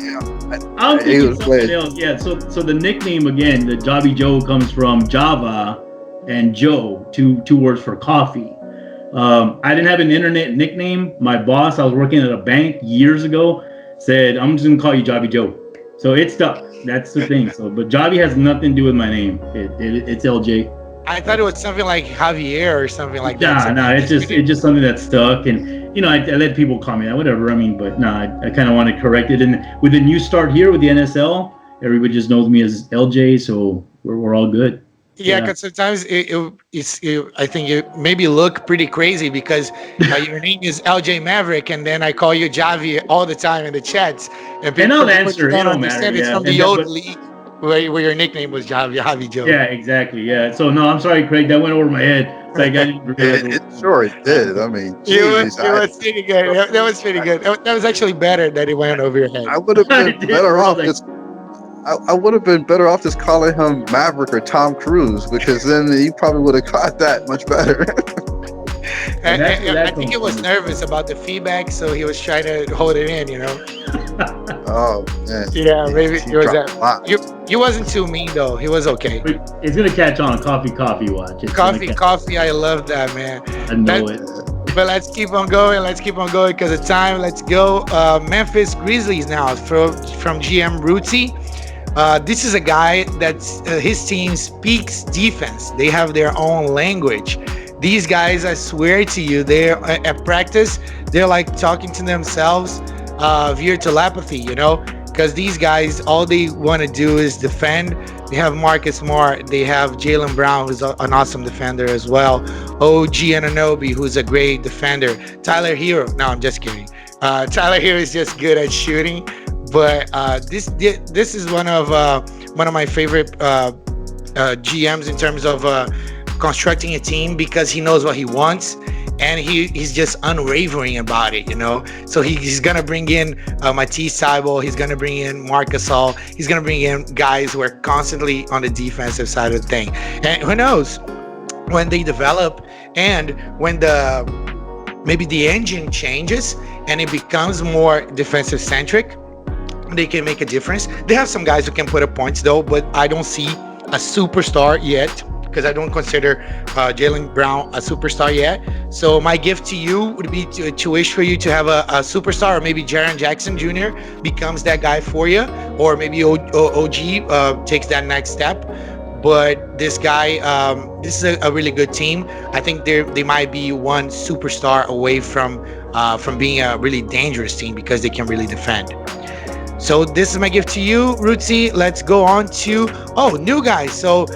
I'm thinking something else. Yeah. So the nickname again, the Javi Joe comes from Java and Joe, two words for coffee. I didn't have an internet nickname. My boss, I was working at a bank years ago, said, I'm just gonna call you Javi Joe. So it stuck. That's the thing. So, but Javi has nothing to do with my name. It's LJ. I thought it was something like Javier or something like that. No, it's just something that stuck, and you know, I let people call me that, whatever. I mean, but no, I kind of want to correct it. And with the new start here with the NSL, everybody just knows me as LJ, so we're all good. Yeah, because sometimes I think you maybe look pretty crazy because your name is LJ Maverick, and then I call you Javi all the time in the chats. And people don't answer. It don't matter. It's from the old league where your nickname was Javi Joe. Yeah, exactly. Yeah. So no, I'm sorry, Craig. That went over my head. Like it sure did. I mean, it was pretty good. That was pretty good. That was actually better that it went over your head. I would have been better off just. I would have been better off just calling him Maverick or Tom Cruise, because then he probably would have caught that much better. I think he was nervous about the feedback, so he was trying to hold it in, you know. Oh man. Yeah, maybe it was that. You wasn't too mean though. He was okay. It's gonna catch on. Coffee. Watch. Coffee. I love that, man. I know it. But let's keep on going because of time. Let's go. Memphis Grizzlies now from GM Ruti. This is a guy that's his team speaks defense. They have their own language. These guys, I swear to you, they're at practice, they're like talking to themselves via telepathy, you know, because these guys, all they want to do is defend. They have Marcus Smart. They have Jaylen Brown, who's an awesome defender as well. OG Anunoby, who's a great defender. Tyler Hero. No, I'm just kidding. Tyler Hero is just good at shooting. But this is one of one of my favorite GMs in terms of constructing a team, because he knows what he wants, and he's just unwavering about it, you know. So he's gonna bring in Matisse Thybulle, he's gonna bring in Marc Gasol, he's gonna bring in guys who are constantly on the defensive side of the thing. And who knows, when they develop and when maybe the engine changes and it becomes more defensive centric, they can make a difference. They have some guys who can put up points though, but I don't see a superstar yet, because I don't consider Jaylen Brown a superstar yet. So my gift to you would be to wish for you to have a superstar, or maybe Jaren Jackson Jr. becomes that guy for you, or maybe OG takes that next step. But this guy, this is a really good team. I think they might be one superstar away from being a really dangerous team, because they can really defend. So this is my gift to you, Rootsy. Let's go on to new guys. So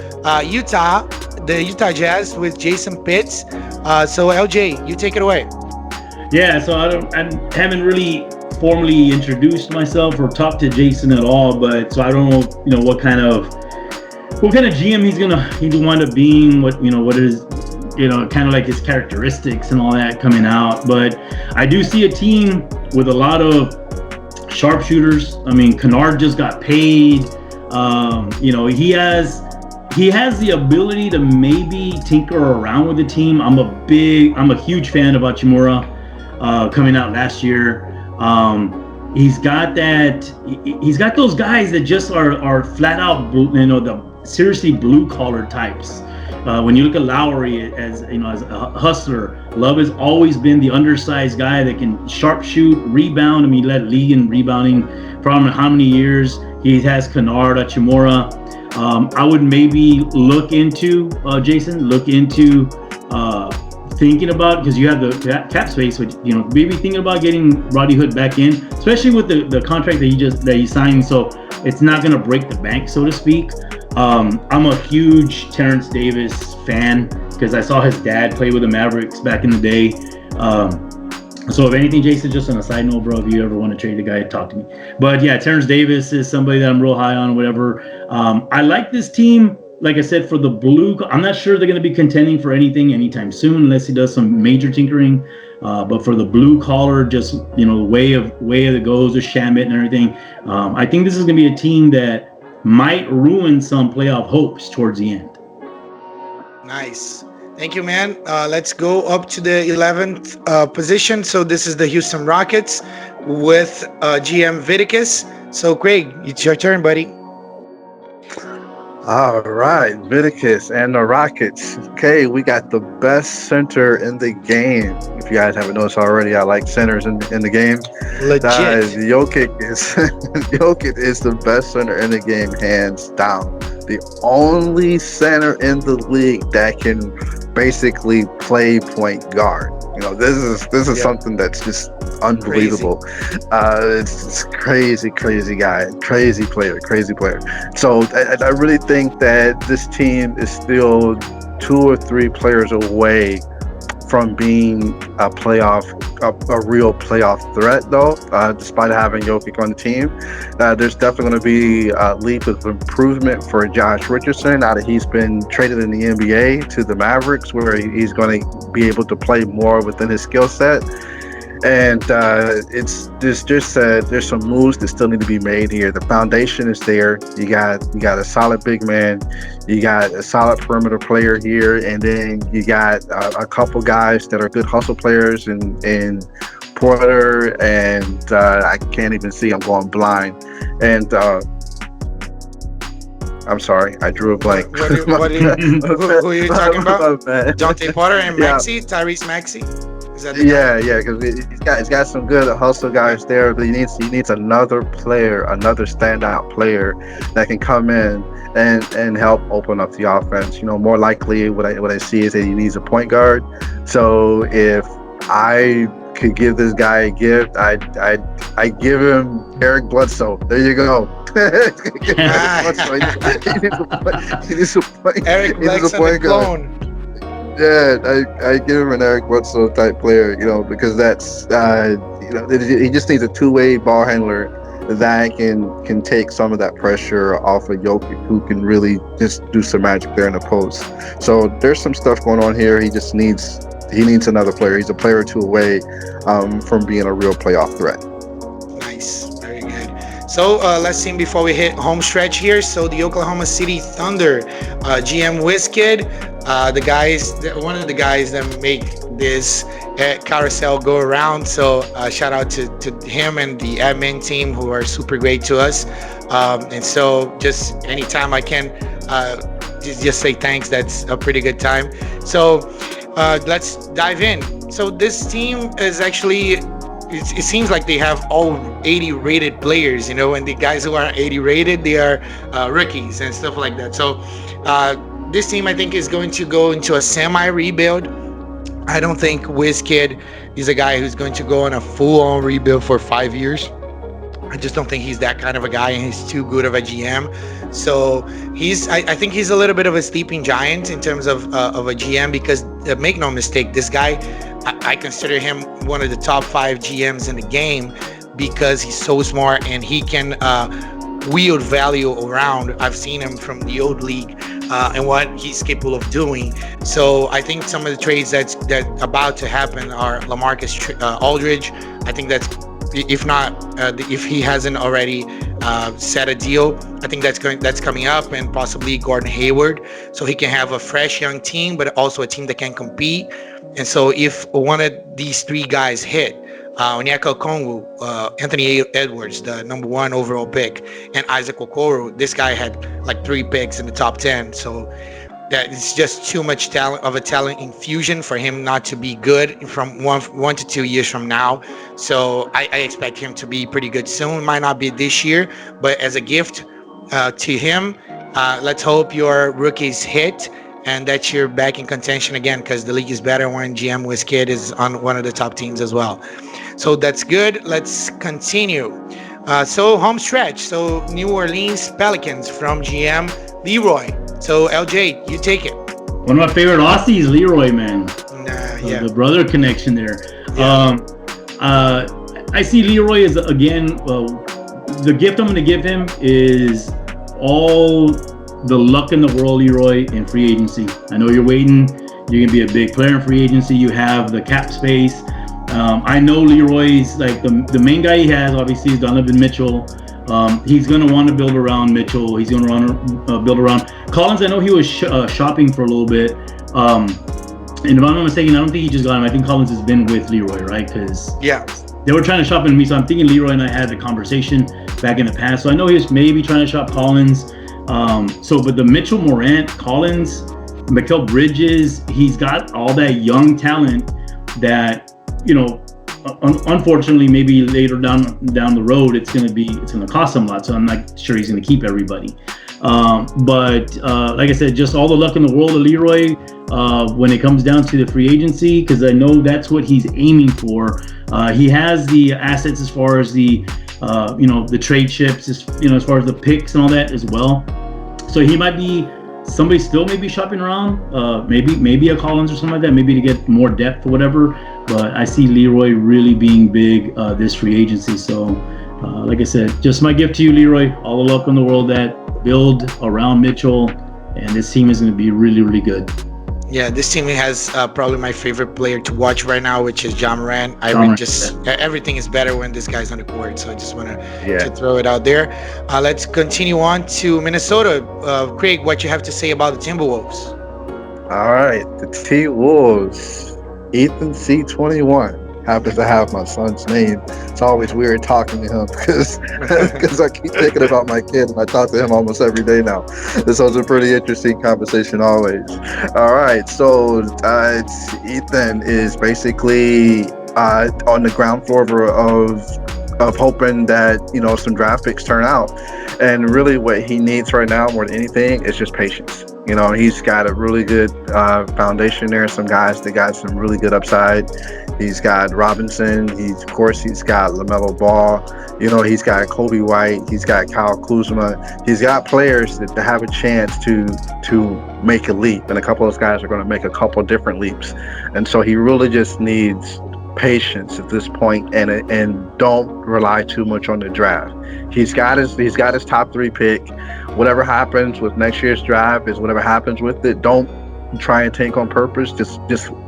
Utah, the Utah Jazz with Jason Pitts. So LJ, you take it away. Yeah, so I haven't really formally introduced myself or talked to Jason at all, but so I don't know, what kind of GM he's wind up being, what is, kind of like his characteristics and all that coming out. But I do see a team with a lot of sharpshooters. I mean, Kennard just got paid. He has the ability to maybe tinker around with the team. I'm a huge fan of Hachimura coming out last year. He's got those guys that just are flat out, the seriously blue collar types. When you look at Lowry as a hustler, Love has always been the undersized guy that can sharpshoot, rebound. I mean, he led league in rebounding for I don't know how many years. He has Kennard, Hachimura. I would maybe look into thinking about, because you have the cap space, which maybe thinking about getting Roddy Hood back in, especially with the contract that he signed. So it's not going to break the bank, so to speak. I'm a huge Terrence Davis fan because I saw his dad play with the Mavericks back in the day. So if anything, Jason, just on a side note, bro, if you ever want to trade the guy, talk to me. But yeah, Terrence Davis is somebody that I'm real high on, whatever. I like this team. Like I said, for the blue, I'm not sure they're going to be contending for anything anytime soon unless he does some major tinkering. But for the blue collar, just way of it goes, the Shamit and everything. I think this is going to be a team that might ruin some playoff hopes towards the end. Nice. Thank you, man. Let's go up to the 11th position. So this is the Houston Rockets with GM Vidikas. So Craig, it's your turn, buddy. All right, Vidikas and the Rockets. Okay, we got the best center in the game. If you guys haven't noticed already, I like centers in the game. Legit. Jokic is the best center in the game, hands down. The only center in the league that can basically play point guard. This is something that's just unbelievable. It's crazy guy, crazy player. So I really think that this team is still 2 or 3 players away from being a real playoff threat, though. Despite having Jokic on the team, there's definitely going to be a leap of improvement for Josh Richardson now that he's been traded in the NBA to the Mavericks, where he's going to be able to play more within his skill set. And there's some moves that still need to be made here. The foundation is there. You got a solid big man. You got a solid perimeter player here, and then you got a couple guys that are good hustle players in Porter, and I can't even see. I'm going blind. And I'm sorry, I drew a blank. Who are you talking about? Jonte Porter and Maxey, Tyrese Maxey. Yeah, because he's got some good hustle guys there, but he needs another player, another standout player that can come in and help open up the offense. More likely what I see is that he needs a point guard. So if I could give this guy a gift, I give him Eric Bledsoe. There you go. He needs a point guard. Yeah, I give him an Eric Bledsoe type player, because that's he just needs a two-way ball handler, that can take some of that pressure off of Jokic, who can really just do some magic there in the post. So there's some stuff going on here. He needs another player. He's a player or two away from being a real playoff threat. Nice, very good. So let's see before we hit home stretch here. So the Oklahoma City Thunder, GM Wizkid, one of the guys that make this carousel go around. So shout out to him and the admin team who are super great to us. And so just anytime I can just say thanks, that's a pretty good time. So let's dive in. So this team is actually it seems like they have all 80 rated players, and the guys who are 80 rated, they are rookies and stuff like that. So this team, I think, is going to go into a semi rebuild. I don't think WizKid is a guy who's going to go on a full-on rebuild for 5 years. I just don't think he's that kind of a guy, and he's too good of a GM. So I think he's a little bit of a sleeping giant in terms of a GM, because make no mistake, this guy, I consider him one of the top 5 GMs in the game, because he's so smart and he can wield value around. I've seen him from the old league and what he's capable of doing. So I think some of the trades that's about to happen are LaMarcus Aldridge. I think that's, if not, if he hasn't already set a deal, I think that's coming up, and possibly Gordon Hayward, so he can have a fresh young team, but also a team that can compete. And so if one of these 3 guys hit, Onyeka Okongwu, Anthony Edwards, the number 1 overall pick, and Isaac Okoro, this guy had like 3 picks in the top 10. So that it's just too much talent infusion for him not to be good from 1 to 2 years from now. So I expect him to be pretty good soon. Might not be this year, but as a gift to him, let's hope your rookies hit and that you're back in contention again, because the league is better when GM WizKid is on one of the top teams as well. So that's good. Let's continue. So home stretch. So New Orleans Pelicans from GM Leroy. So LJ, you take it. One of my favorite Aussies, Leroy, man. Yeah. The brother connection there. Yeah. I see Leroy as, again, the gift I'm going to give him is all the luck in the world, Leroy, in free agency. I know you're waiting. You're going to be a big player in free agency. You have the cap space. I know Leroy's like the main guy he has, obviously, is Donovan Mitchell. He's going to want to build around Mitchell. He's going to want to build around Collins. I know he was shopping for a little bit. And if I'm not mistaken, I don't think he just got him. I think Collins has been with Leroy, right? Because they were trying to shop in me. So I'm thinking Leroy and I had a conversation back in the past. So I know he was maybe trying to shop Collins. But the Mitchell, Morant, Collins, Mikal Bridges, he's got all that young talent that, unfortunately, maybe later down the road, it's going to cost him a lot. So I'm not sure he's going to keep everybody. But like I said, just all the luck in the world of Leroy when it comes down to the free agency, because I know that's what he's aiming for. He has the assets as far as the trade chips, as far as the picks and all that as well. So he might be somebody still maybe shopping around, maybe a Collins or something like that, maybe to get more depth or whatever. But I see Leroy really being big this free agency. So like I said, just my gift to you, Leroy. All the luck in the world that build around Mitchell, and this team is going to be really, really good. Yeah, this team has probably my favorite player to watch right now, which is Ja Morant. Everything is better when this guy's on the court. So I just want to throw it out there. Let's continue on to Minnesota. Craig, what you have to say about the Timberwolves? All right, the T-Wolves. Ethan C21 happens to have my son's name. It's always weird talking to him because I keep thinking about my kid, and I talk to him almost every day now. So it's a pretty interesting conversation always. All right, so Ethan is basically on the ground floor of hoping that some draft picks turn out, and really what he needs right now more than anything is just patience. He's got a really good foundation there. Some guys that got some really good upside. He's got Robinson. He's got LaMelo Ball. He's got Kobe White. He's got Kyle Kuzma. He's got players that have a chance to make a leap, and a couple of those guys are going to make a couple different leaps. And so he really just needs patience at this point, and don't rely too much on the draft. He's got his top three pick. Whatever happens with next year's draft is whatever happens with it. Don't try and tank on purpose. Just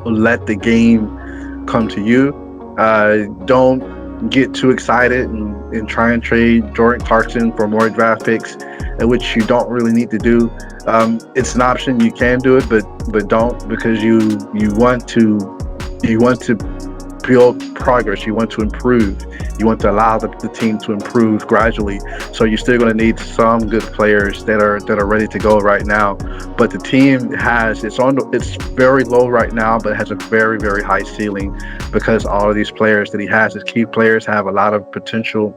let the game come to you. Don't get too excited and try and trade Jordan Clarkson for more draft picks, which you don't really need to do. It's an option, you can do it, but don't, because you want to build progress. You want to improve. You want to allow the team to improve gradually. So you're still going to need some good players that are ready to go right now. But the team it's very low right now, but it has a very, very high ceiling, because all of these players that he has, his key players, have a lot of potential.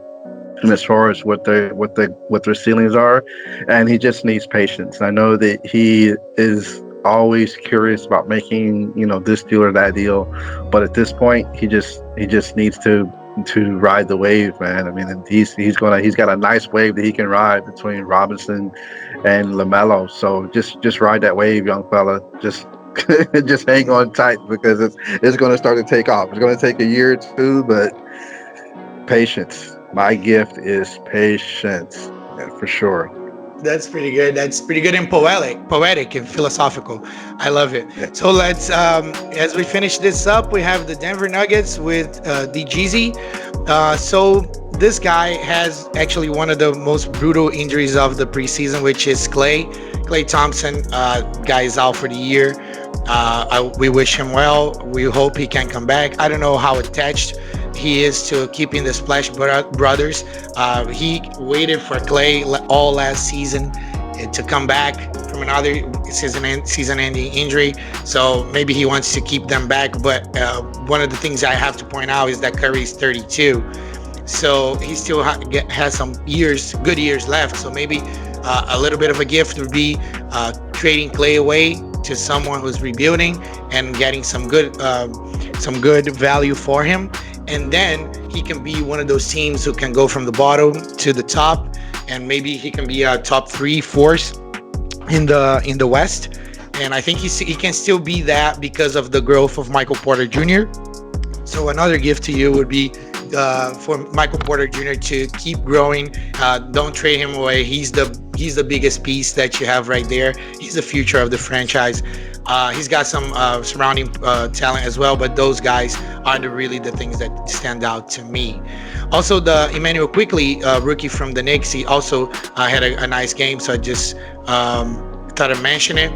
And as far as what their ceilings are, and he just needs patience. I know that he is always curious about making this deal or that deal, but at this point he just needs to ride the wave, man. I mean, he's got a nice wave that he can ride between Robinson and LaMelo. So just ride that wave, young fella. Just just hang on tight, because it's going to start to take off. It's going to take a year or two, but patience. My gift is patience, for sure. That's pretty good. That's pretty good and poetic and philosophical. I love it. Yeah. So let's, as we finish this up, we have the Denver Nuggets with DGZ. So this guy has actually one of the most brutal injuries of the preseason, which is Klay Thompson. Guy is out for the year. We wish him well. We hope he can come back. I don't know how attached he is to keeping the Splash Brothers. He waited for Klay all last season to come back from another season-ending injury. So maybe he wants to keep them back. But one of the things I have to point out is that Curry's 32. So he still has some good years left. So maybe a little bit of a gift would be trading Klay away to someone who's rebuilding and getting some good value for him. And then he can be one of those teams who can go from the bottom to the top, and maybe he can be a top 3 force in the West. And I think he can still be that because of the growth of Michael Porter Jr. So another gift to you would be for Michael Porter Jr. to keep growing. Don't trade him away. He's the biggest piece that you have right there. He's the future of the franchise. He's got some surrounding talent as well, but those guys are really the things that stand out to me. Also, the Emmanuel Quickley, rookie from the Knicks, he also had a nice game, so I just thought I'd mention it.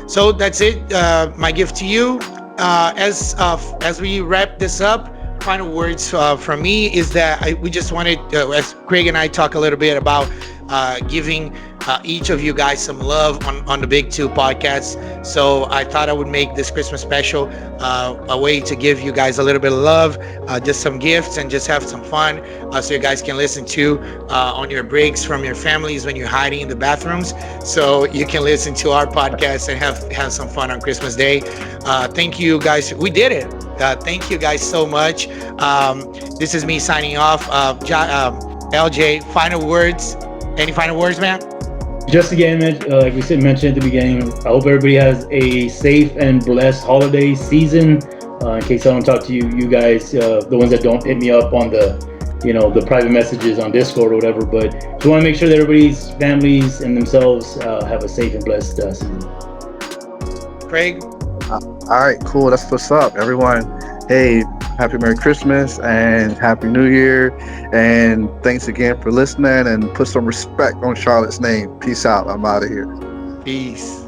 So that's it. My gift to you. As we wrap this up, final words from me is that we just wanted, as Craig and I talk a little bit about giving each of you guys some love on the Big Two podcast. So I thought I would make this Christmas special a way to give you guys a little bit of love, just some gifts, and just have some fun, so you guys can listen to on your breaks from your families when you're hiding in the bathrooms. So you can listen to our podcast and have some fun on Christmas Day. Thank you guys. We did it. Thank you guys so much. This is me signing off. LJ, final words. Any final words, man? Just again, like we mentioned at the beginning, I hope everybody has a safe and blessed holiday season. In case I don't talk to you guys, the ones that don't hit me up on the private messages on Discord or whatever. But just want to make sure that everybody's families and themselves have a safe and blessed season. Craig? All right, cool. That's what's up, everyone. Hey, happy Merry Christmas and Happy New Year. And thanks again for listening, and put some respect on Charlotte's name. Peace out. I'm out of here. Peace.